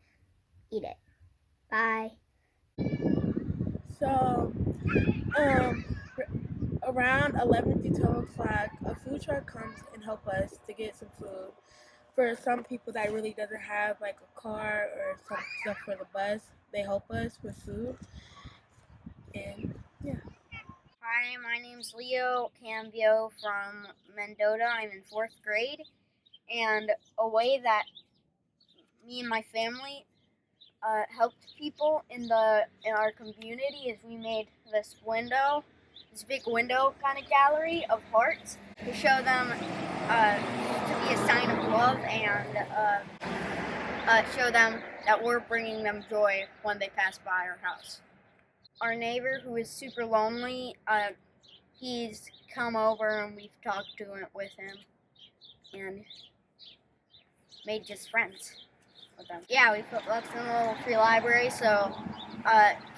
eat it. Bye. So, around 11 to 12 o'clock, a food truck comes and help us to get some food. For some people that really doesn't have like a car or some stuff for the bus, they help us with food. And yeah. Hi, my name's Leo Cambio from Mendota. I'm in 4th grade. And a way that me and my family helped people in our community is we made this big window kind of gallery of hearts to show them to be a sign of love and show them that we're bringing them joy when they pass by our house. Our neighbor, who is super lonely, he's come over and we've talked with him and made just friends with them. Yeah, we put books in a little free library, so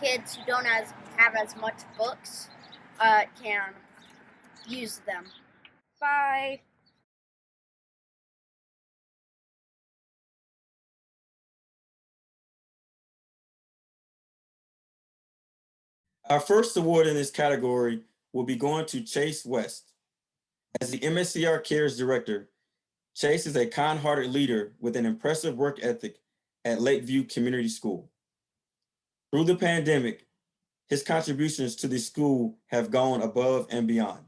kids who don't have as much books can use them. Bye. Our first award in this category will be going to Chase West. As the MSCR Cares Director, Chase is a kind-hearted leader with an impressive work ethic at Lakeview Community School. Through the pandemic, his contributions to the school have gone above and beyond.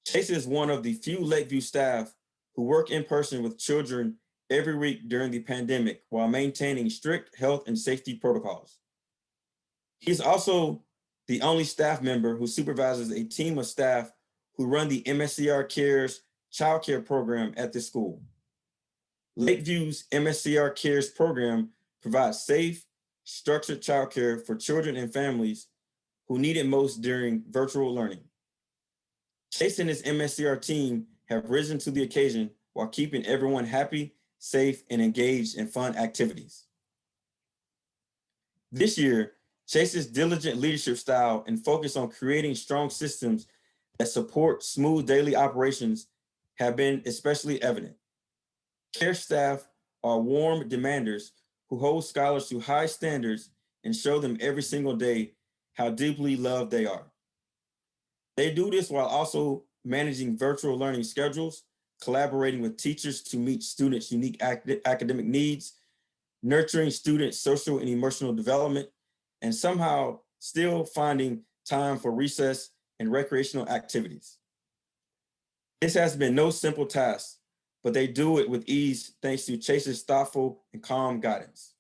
Chase is one of the few Lakeview staff who work in person with children every week during the pandemic while maintaining strict health and safety protocols. He's also the only staff member who supervises a team of staff who run the MSCR Cares child care program at the school. Lakeview's MSCR Cares program provides safe, structured child care for children and families who need it most during virtual learning. Chase and his MSCR team have risen to the occasion while keeping everyone happy, safe, and engaged in fun activities. This year, Chase's diligent leadership style and focus on creating strong systems that support smooth daily operations have been especially evident. Care staff are warm demanders who hold scholars to high standards and show them every single day how deeply loved they are. They do this while also managing virtual learning schedules, collaborating with teachers to meet students' unique academic needs, nurturing students' social and emotional development, and somehow still finding time for recess and recreational activities. This has been no simple task, but they do it with ease thanks to Chase's thoughtful and calm guidance.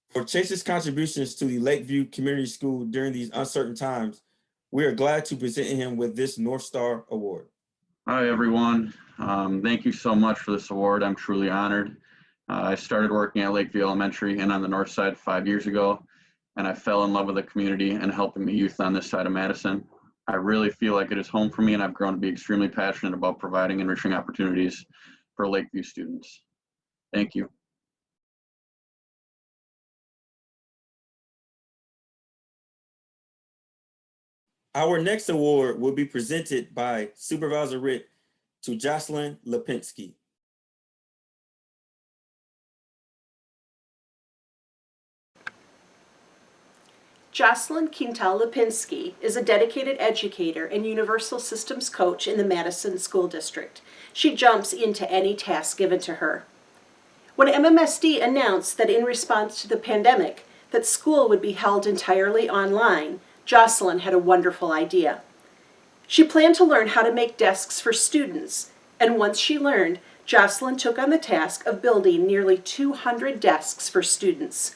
For Chase's contributions to the Lakeview Community School during these uncertain times, we are glad to present him with this North Star Award. Hi, everyone. Thank you so much for this award. I'm truly honored. I started working at Lakeview Elementary and on the north side 5 years ago, and I fell in love with the community and helping the youth on this side of Madison. I really feel like it is home for me, and I've grown to be extremely passionate about providing enriching opportunities for Lakeview students. Thank you. Our next award will be presented by Supervisor Ritt to Jocelyn Lipinski. Jocelyn Quintal Lipinski is a dedicated educator and universal systems coach in the Madison School District. She jumps into any task given to her. When MMSD announced that in response to the pandemic, that school would be held entirely online, Jocelyn had a wonderful idea. She planned to learn how to make desks for students, and once she learned, Jocelyn took on the task of building nearly 200 desks for students.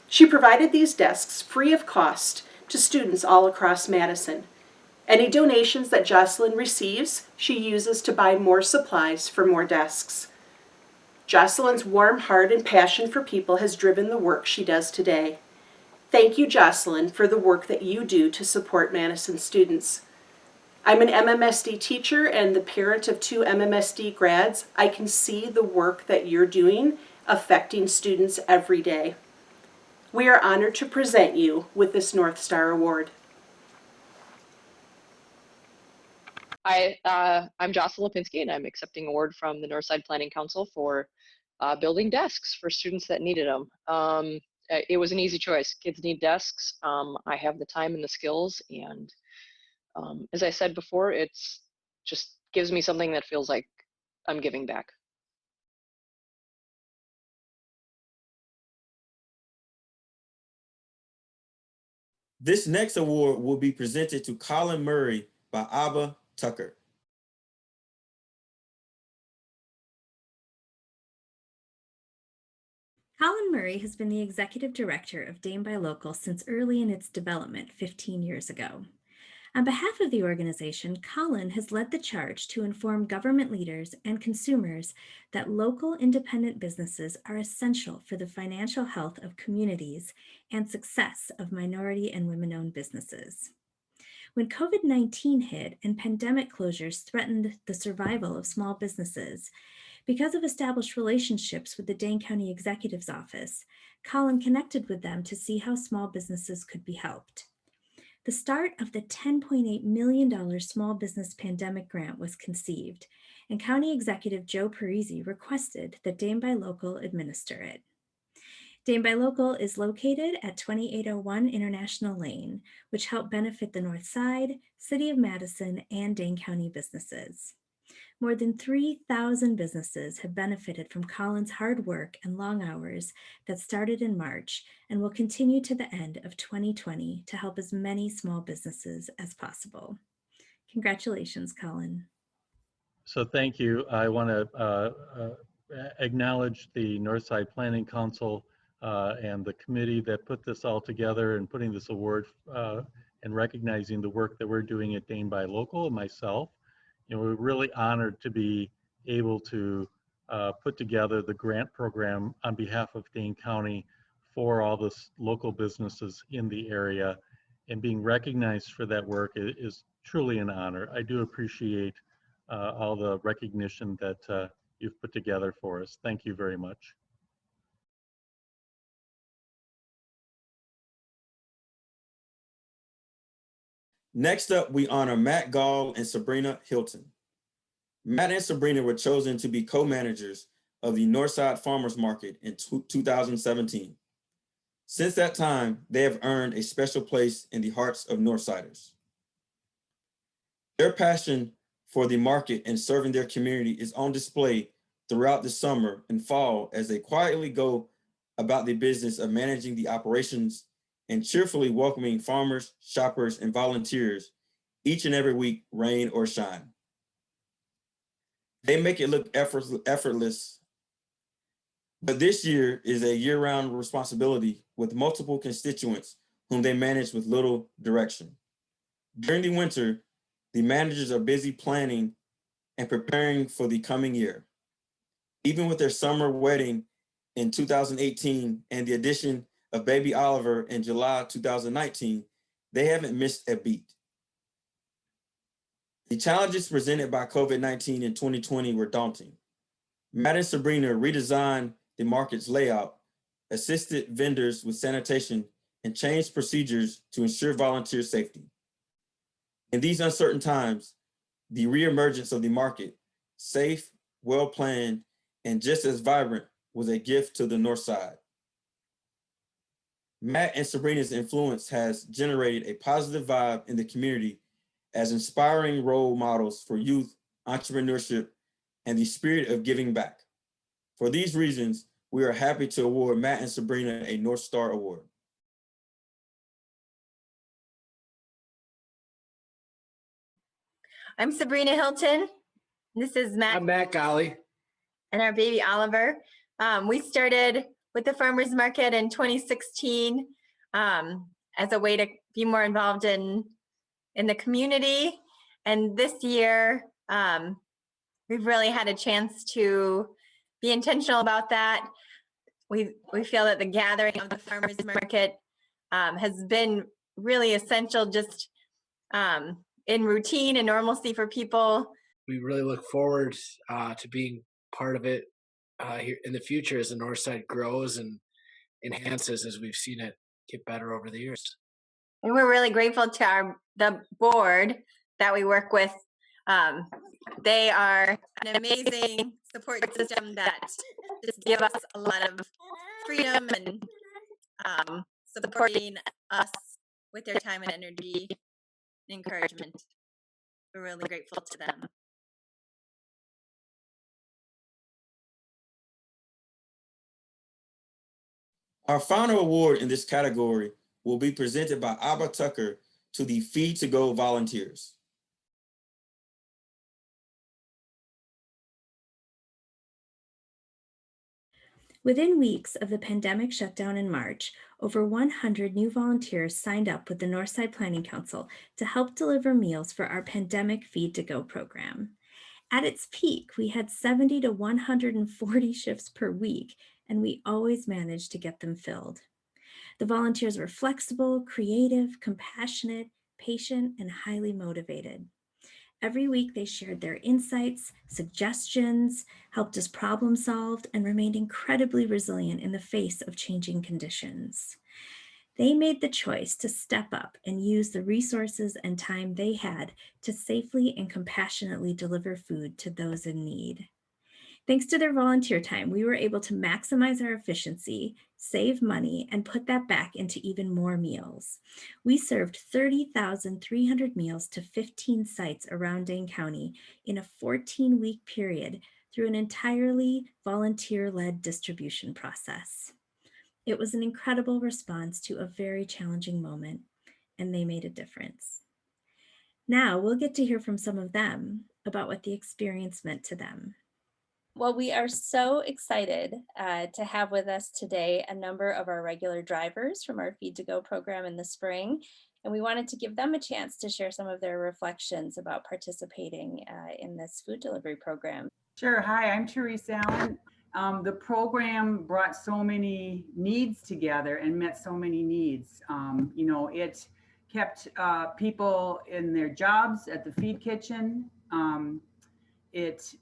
She provided these desks free of cost to students all across Madison. Any donations that Jocelyn receives, she uses to buy more supplies for more desks. Jocelyn's warm heart and passion for people has driven the work she does today. Thank you, Jocelyn, for the work that you do to support Madison students. I'm an MMSD teacher and the parent of 2 MMSD grads. I can see the work that you're doing affecting students every day. We are honored to present you with this North Star Award. I'm Jocelyn Lipinski, and I'm accepting award from the Northside Planning Council for building desks for students that needed them. It was an easy choice. Kids need desks. I have the time and the skills, and as I said before, it's just gives me something that feels like I'm giving back. This next award will be presented to Colin Murray by Abba Tucker. Colin Murray has been the executive director of Dame by Local since early in its development 15 years ago. On behalf of the organization, Colin has led the charge to inform government leaders and consumers that local independent businesses are essential for the financial health of communities and success of minority and women-owned businesses. When COVID-19 hit and pandemic closures threatened the survival of small businesses, because of established relationships with the Dane County Executive's Office, Colin connected with them to see how small businesses could be helped. The start of the $10.8 million small business pandemic grant was conceived, and County Executive Joe Parisi requested that Dame by Local administer it. Dame by Local is located at 2801 International Lane, which helped benefit the North Side, City of Madison, and Dane County businesses. More than 3,000 businesses have benefited from Colin's hard work and long hours that started in March and will continue to the end of 2020 to help as many small businesses as possible. Congratulations, Colin. So thank you. I want to acknowledge the Northside Planning Council and the committee that put this all together and putting this award and recognizing the work that we're doing at Dane by Local and myself. You know, we're really honored to be able to put together the grant program on behalf of Dane County for all the local businesses in the area, and being recognized for that work is truly an honor. I do appreciate all the recognition that you've put together for us. Thank you very much. Next up, we honor Matt Gall and Sabrina Hilton. Matt and Sabrina were chosen to be co-managers of the Northside Farmers Market in 2017. Since that time, they have earned a special place in the hearts of Northsiders. Their passion for the market and serving their community is on display throughout the summer and fall as they quietly go about the business of managing the operations and cheerfully welcoming farmers, shoppers, and volunteers each and every week, rain or shine. They make it look effortless, but this year is a year-round responsibility with multiple constituents whom they manage with little direction. During the winter, the managers are busy planning and preparing for the coming year. Even with their summer wedding in 2018 and the addition of baby Oliver in July 2019, they haven't missed a beat. The challenges presented by COVID-19 in 2020 were daunting. Matt and Sabrina redesigned the market's layout, assisted vendors with sanitation, and changed procedures to ensure volunteer safety. In these uncertain times, the reemergence of the market, safe, well-planned, and just as vibrant, was a gift to the North Side. Matt and Sabrina's influence has generated a positive vibe in the community as inspiring role models for youth, entrepreneurship, and the spirit of giving back. For these reasons, we are happy to award Matt and Sabrina a North Star Award. I'm Sabrina Hilton. This is Matt. I'm Matt Golly. And our baby Oliver. We started with the farmers market in 2016 as a way to be more involved in the community. And this year, we've really had a chance to be intentional about that. We feel that the gathering of the farmers market has been really essential just in routine and normalcy for people. We really look forward to being part of it here in the future as the North Side grows and enhances as we've seen it get better over the years. And we're really grateful to the board that we work with They are an amazing support system that just give us a lot of freedom and supporting us with their time and energy and encouragement. We're really grateful to them. Our final award in this category will be presented by Abba Tucker to the Feed to Go volunteers. Within weeks of the pandemic shutdown in March, over 100 new volunteers signed up with the Northside Planning Council to help deliver meals for our pandemic Feed to Go program. At its peak, we had 70 to 140 shifts per week, and we always managed to get them filled. The volunteers were flexible, creative, compassionate, patient, and highly motivated. Every week, they shared their insights, suggestions, helped us problem solve, and remained incredibly resilient in the face of changing conditions. They made the choice to step up and use the resources and time they had to safely and compassionately deliver food to those in need. Thanks to their volunteer time, we were able to maximize our efficiency, save money, and put that back into even more meals. We served 30,300 meals to 15 sites around Dane County in a 14-week period through an entirely volunteer-led distribution process. It was an incredible response to a very challenging moment, and they made a difference. Now we'll get to hear from some of them about what the experience meant to them. Well, we are so excited to have with us today a number of our regular drivers from our Feed to Go program in the spring, and we wanted to give them a chance to share some of their reflections about participating in this food delivery program. Sure. Hi, I'm Therese Allen. The program brought so many needs together and met so many needs. It kept people in their jobs at the feed kitchen. It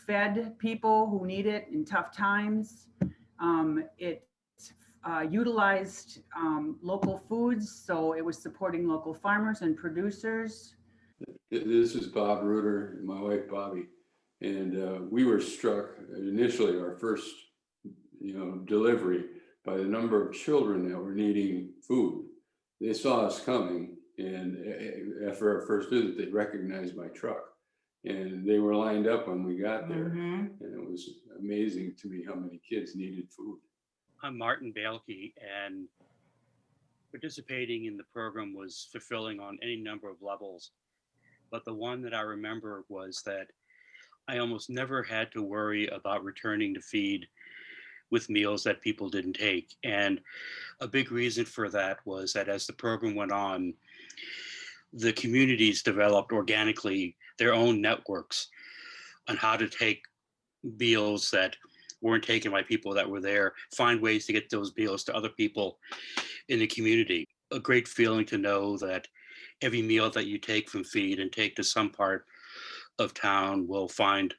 fed people who need it in tough times. It utilized local foods, so it was supporting local farmers and producers. This is Bob Reuter and my wife Bobby, and we were struck initially our first delivery by the number of children that were needing food. They saw us coming, and after our first visit, they recognized my truck. And they were lined up when we got there. And it was amazing to me how many kids needed food. I'm Martin Bailke, and participating in the program was fulfilling on any number of levels. But the one that I remember was that I almost never had to worry about returning to feed with meals that people didn't take. And a big reason for that was that as the program went on, the communities developed organically their own networks on how to take meals that weren't taken by people that were there, find ways to get those meals to other people in the community. A great feeling to know that every meal that you take from feed and take to some part of town will find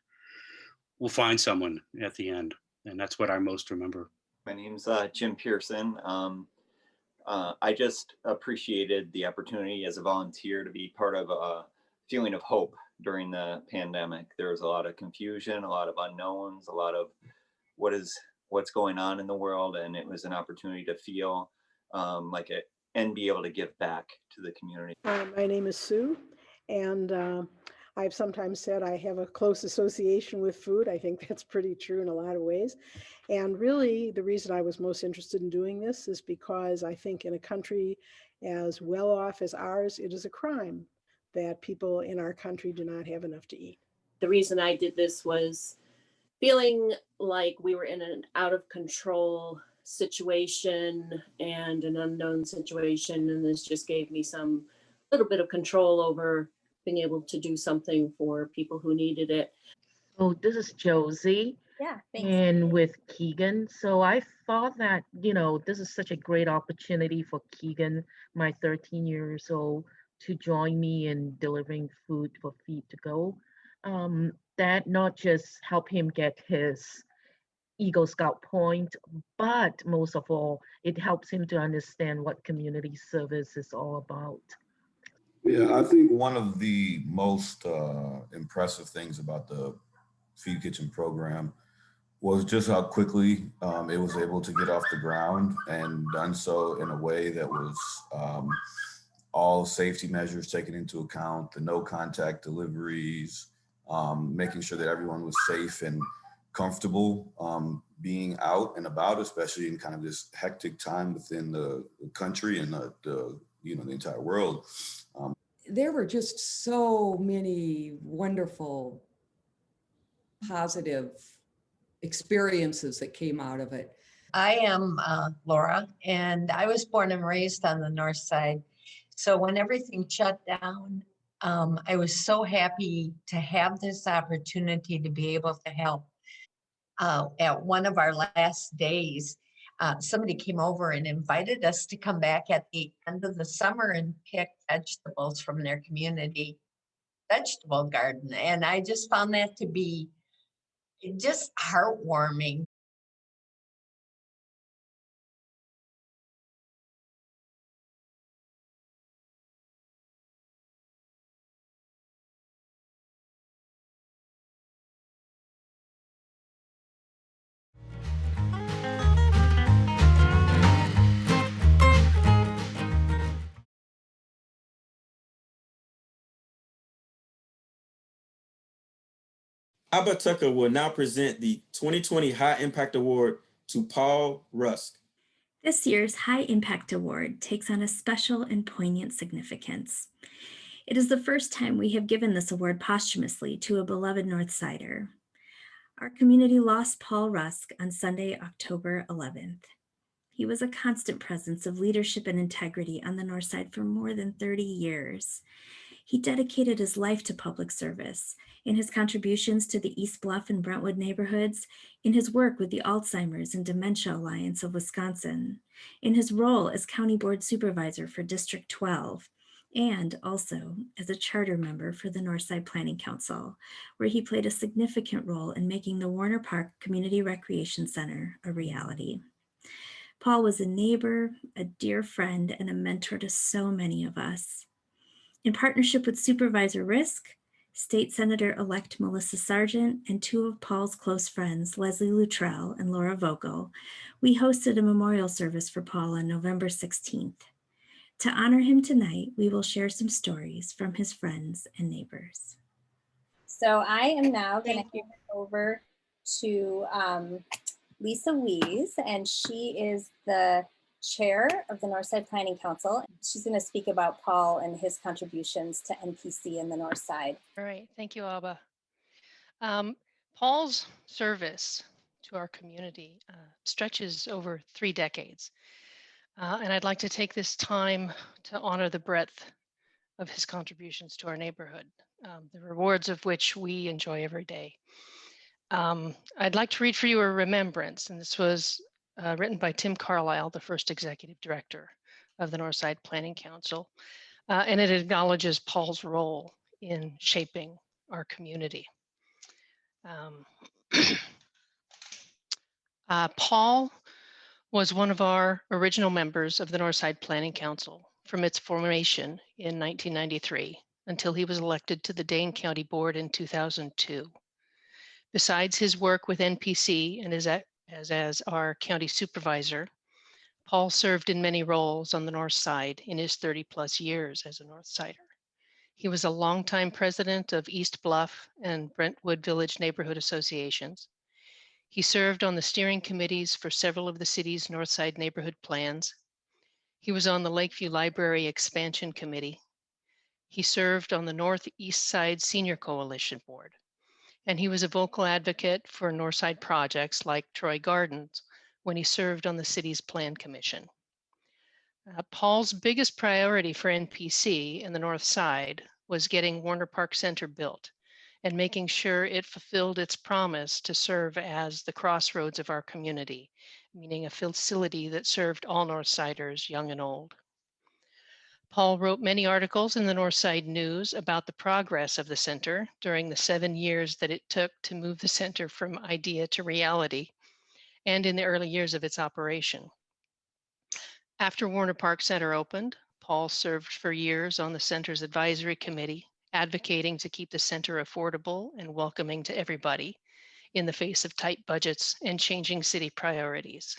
someone at the end. And that's what I most remember. My name's Jim Pearson. I just appreciated the opportunity as a volunteer to be part of a feeling of hope during the pandemic. There was a lot of confusion, a lot of unknowns, a lot of what's going on in the world, and it was an opportunity to feel like it and be able to give back to the community. My name is Sue, and I've sometimes said I have a close association with food. I think that's pretty true in a lot of ways. And really, the reason I was most interested in doing this is because I think in a country as well off as ours, it is a crime that people in our country do not have enough to eat. The reason I did this was feeling like we were in an out of control situation and an unknown situation. And this just gave me some little bit of control over being able to do something for people who needed it. Oh, this is Josie. Yeah, thanks. And with Keegan. So I thought that, this is such a great opportunity for Keegan, my 13 years old, to join me in delivering food for Feed to Go. That not just help him get his Eagle Scout point, but most of all, it helps him to understand what community service is all about. Yeah, I think one of the most impressive things about the Feed Kitchen program was just how quickly it was able to get off the ground, and done so in a way that was all safety measures taken into account, the no contact deliveries, making sure that everyone was safe and comfortable being out and about, especially in kind of this hectic time within the country and the entire world. There were just so many wonderful, positive experiences that came out of it. I am Laura, and I was born and raised on the north side. So when everything shut down, I was so happy to have this opportunity to be able to help. At one of our last days, somebody came over and invited us to come back at the end of the summer and pick vegetables from their community vegetable garden. And I just found that to be just heartwarming. Abba Tucker will now present the 2020 High Impact Award to Paul Rusk. This year's High Impact Award takes on a special and poignant significance. It is the first time we have given this award posthumously to a beloved Northsider. Our community lost Paul Rusk on Sunday, October 11th. He was a constant presence of leadership and integrity on the North Side for more than 30 years. He dedicated his life to public service, in his contributions to the East Bluff and Brentwood neighborhoods, in his work with the Alzheimer's and Dementia Alliance of Wisconsin, in his role as County Board Supervisor for District 12, and also as a charter member for the Northside Planning Council, where he played a significant role in making the Warner Park Community Recreation Center a reality. Paul was a neighbor, a dear friend, and a mentor to so many of us. In partnership with Supervisor Risk, State Senator-elect Melissa Sargent, and two of Paul's close friends, Leslie Luttrell and Laura Vogel, we hosted a memorial service for Paul on November 16th. To honor him tonight, we will share some stories from his friends and neighbors. So I am now going to hand it over to Lisa Wees, and she is the chair of the Northside Planning Council. She's going to speak about Paul and his contributions to NPC in the North Side. All right, thank you, Abba. Paul's service to our community stretches over 3 decades. And I'd like to take this time to honor the breadth of his contributions to our neighborhood, the rewards of which we enjoy every day. I'd like to read for you a remembrance, and this was written by Tim Carlisle, the first executive director of the Northside Planning Council, and it acknowledges Paul's role in shaping our community. Paul was one of our original members of the Northside Planning Council from its formation in 1993 until he was elected to the Dane County Board in 2002. Besides his work with NPC and as our county supervisor, Paul served in many roles on the North Side in his 30+ years as a Northsider. He was a longtime president of East Bluff and Brentwood Village Neighborhood Associations. He served on the steering committees for several of the city's Northside neighborhood plans. He was on the Lakeview Library Expansion Committee. He served on the Northeast Side Senior Coalition Board. And he was a vocal advocate for Northside projects like Troy Gardens when he served on the city's Plan Commission. Paul's biggest priority for NPC in the North Side was getting Warner Park Center built and making sure it fulfilled its promise to serve as the crossroads of our community, meaning a facility that served all Northsiders, young and old. Paul wrote many articles in the Northside News about the progress of the center during the 7 years that it took to move the center from idea to reality, and in the early years of its operation. After Warner Park Center opened, Paul served for years on the center's advisory committee, advocating to keep the center affordable and welcoming to everybody in the face of tight budgets and changing city priorities.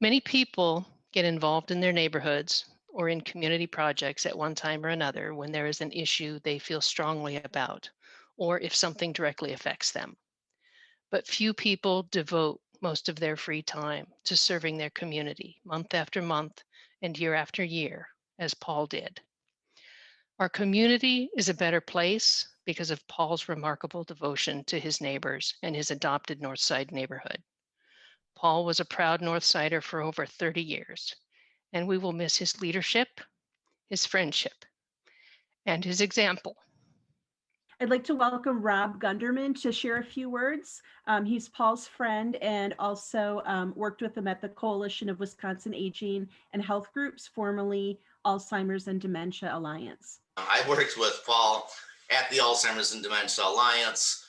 Many people get involved in their neighborhoods or in community projects at one time or another when there is an issue they feel strongly about, or if something directly affects them. But few people devote most of their free time to serving their community month after month and year after year, as Paul did. Our community is a better place because of Paul's remarkable devotion to his neighbors and his adopted Northside neighborhood. Paul was a proud Northsider for over 30 years, and we will miss his leadership, his friendship, and his example. I'd like to welcome Rob Gunderman to share a few words. He's Paul's friend and also worked with him at the Coalition of Wisconsin Aging and Health Groups, formerly Alzheimer's and Dementia Alliance. I worked with Paul at the Alzheimer's and Dementia Alliance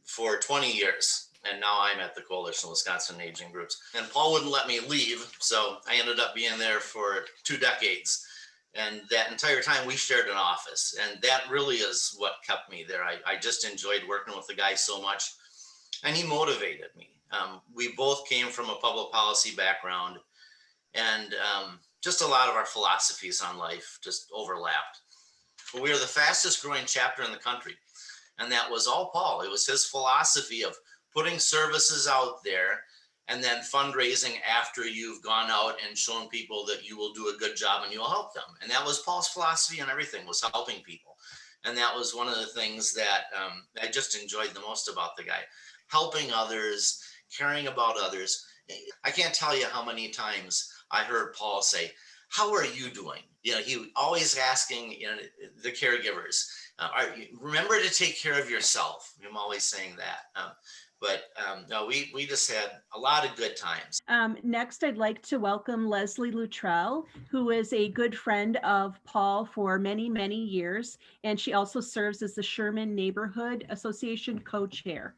for 20 years, and now I'm at the Coalition of Wisconsin Aging Groups. And Paul wouldn't let me leave, so I ended up being there for 2 decades. And that entire time we shared an office, and that really is what kept me there. I just enjoyed working with the guy so much, and he motivated me. We both came from a public policy background, and just a lot of our philosophies on life just overlapped. But we are the fastest growing chapter in the country, and that was all Paul. It was his philosophy of putting services out there and then fundraising after you've gone out and shown people that you will do a good job and you'll help them. And that was Paul's philosophy on everything, was helping people. And that was one of the things that I just enjoyed the most about the guy, helping others, caring about others. I can't tell you how many times I heard Paul say, "How are you doing?" You know, he always asking, you know, the caregivers, remember to take care of yourself. I'm always saying that. No, we just had a lot of good times. Next, I'd like to welcome Leslie Luttrell, who is a good friend of Paul for many, many years, and she also serves as the Sherman Neighborhood Association co-chair.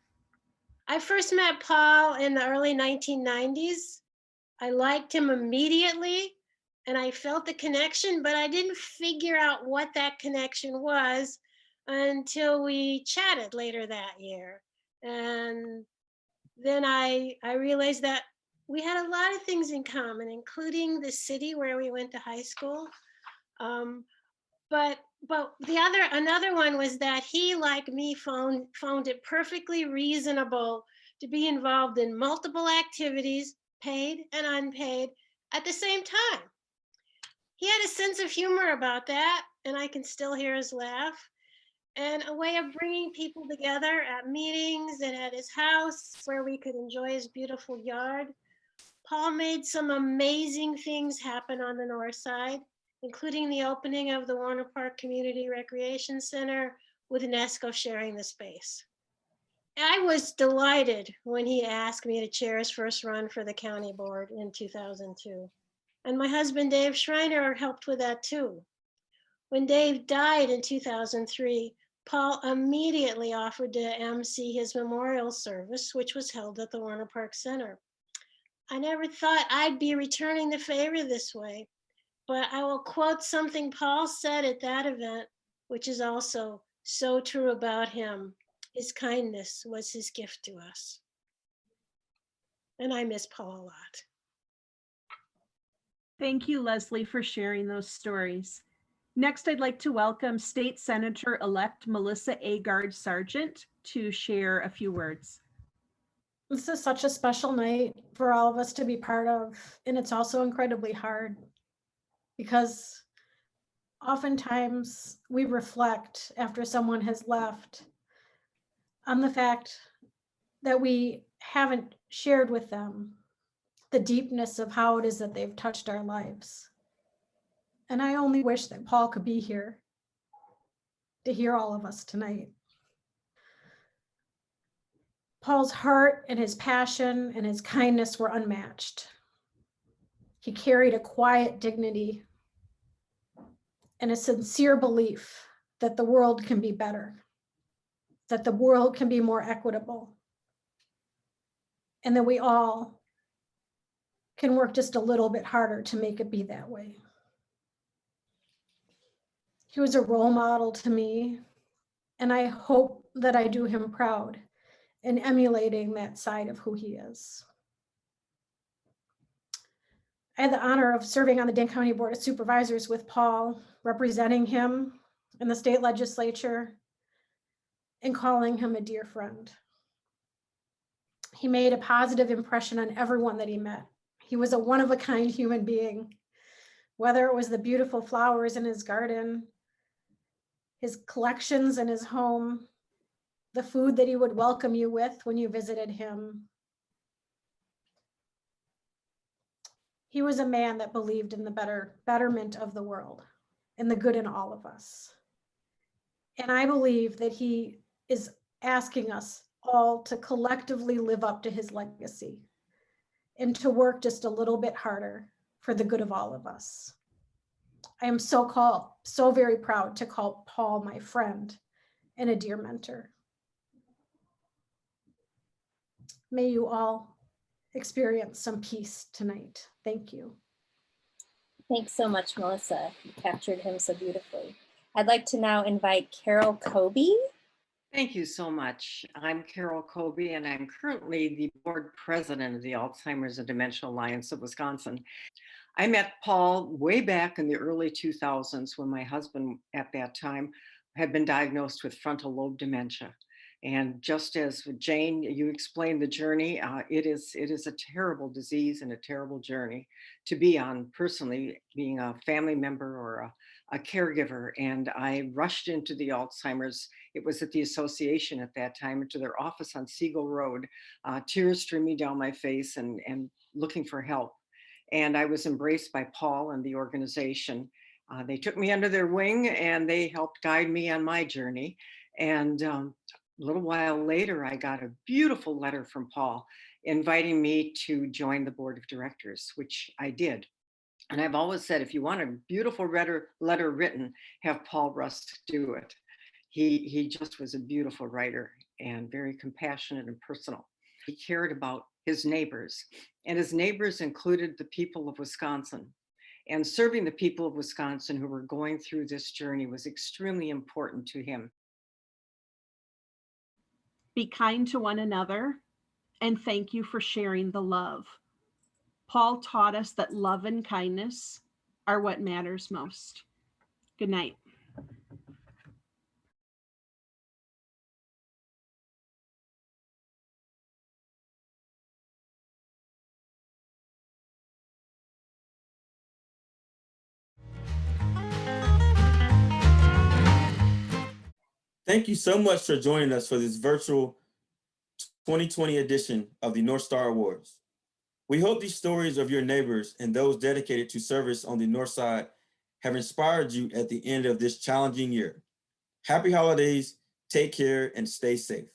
I first met Paul in the early 1990s. I liked him immediately, and I felt the connection, but I didn't figure out what that connection was until we chatted later that year. And then I realized that we had a lot of things in common, including the city where we went to high school. But another one was that he, like me, found it perfectly reasonable to be involved in multiple activities, paid and unpaid, at the same time. He had a sense of humor about that, and I can still hear his laugh. And a way of bringing people together at meetings and at his house where we could enjoy his beautiful yard. Paul made some amazing things happen on the north side, including the opening of the Warner Park Community Recreation Center, with UNESCO sharing the space. I was delighted when he asked me to chair his first run for the county board in 2002. And my husband, Dave Schreiner, helped with that too. When Dave died in 2003, Paul immediately offered to MC his memorial service, which was held at the Warner Park Center. I never thought I'd be returning the favor this way, but I will quote something Paul said at that event, which is also so true about him. His kindness was his gift to us. And I miss Paul a lot. Thank you, Leslie, for sharing those stories. Next, I'd like to welcome State Senator-elect Melissa Agard Sargent to share a few words. This is such a special night for all of us to be part of, and it's also incredibly hard because oftentimes we reflect after someone has left on the fact that we haven't shared with them the deepness of how it is that they've touched our lives. And I only wish that Paul could be here to hear all of us tonight. Paul's heart and his passion and his kindness were unmatched. He carried a quiet dignity and a sincere belief that the world can be better, that the world can be more equitable, and that we all can work just a little bit harder to make it be that way. He was a role model to me, and I hope that I do him proud in emulating that side of who he is. I had the honor of serving on the Dane County Board of Supervisors with Paul, representing him in the state legislature and calling him a dear friend. He made a positive impression on everyone that he met. He was a one-of-a-kind human being, whether it was the beautiful flowers in his garden, his collections in his home, the food that he would welcome you with when you visited him. He was a man that believed in the betterment of the world and the good in all of us. And I believe that he is asking us all to collectively live up to his legacy and to work just a little bit harder for the good of all of us. I am so very proud to call Paul my friend and a dear mentor. May you all experience some peace tonight. Thank you. Thanks so much, Melissa. You captured him so beautifully. I'd like to now invite Carol Kobe. Thank you so much. I'm Carol Kobe, and I'm currently the board president of the Alzheimer's and Dementia Alliance of Wisconsin. I met Paul way back in the early 2000s when my husband at that time had been diagnosed with frontal lobe dementia. And just as Jane, you explained the journey, it is a terrible disease and a terrible journey to be on personally, being a family member or a caregiver. And I rushed into the Alzheimer's. It was at the association at that time, into their office on Siegel Road, tears streaming down my face and looking for help. And I was embraced by Paul and the organization. They took me under their wing and they helped guide me on my journey. And a little while later, I got a beautiful letter from Paul inviting me to join the board of directors, which I did. And I've always said, if you want a beautiful letter written, have Paul Rust do it. He just was a beautiful writer and very compassionate and personal. He cared about his neighbors, and his neighbors included the people of Wisconsin. And serving the people of Wisconsin who were going through this journey was extremely important to him. Be kind to one another, and thank you for sharing the love. Paul taught us that love and kindness are what matters most. Good night. Thank you so much for joining us for this virtual 2020 edition of the North Star Awards. We hope these stories of your neighbors and those dedicated to service on the North Side have inspired you at the end of this challenging year. Happy holidays, take care, and stay safe.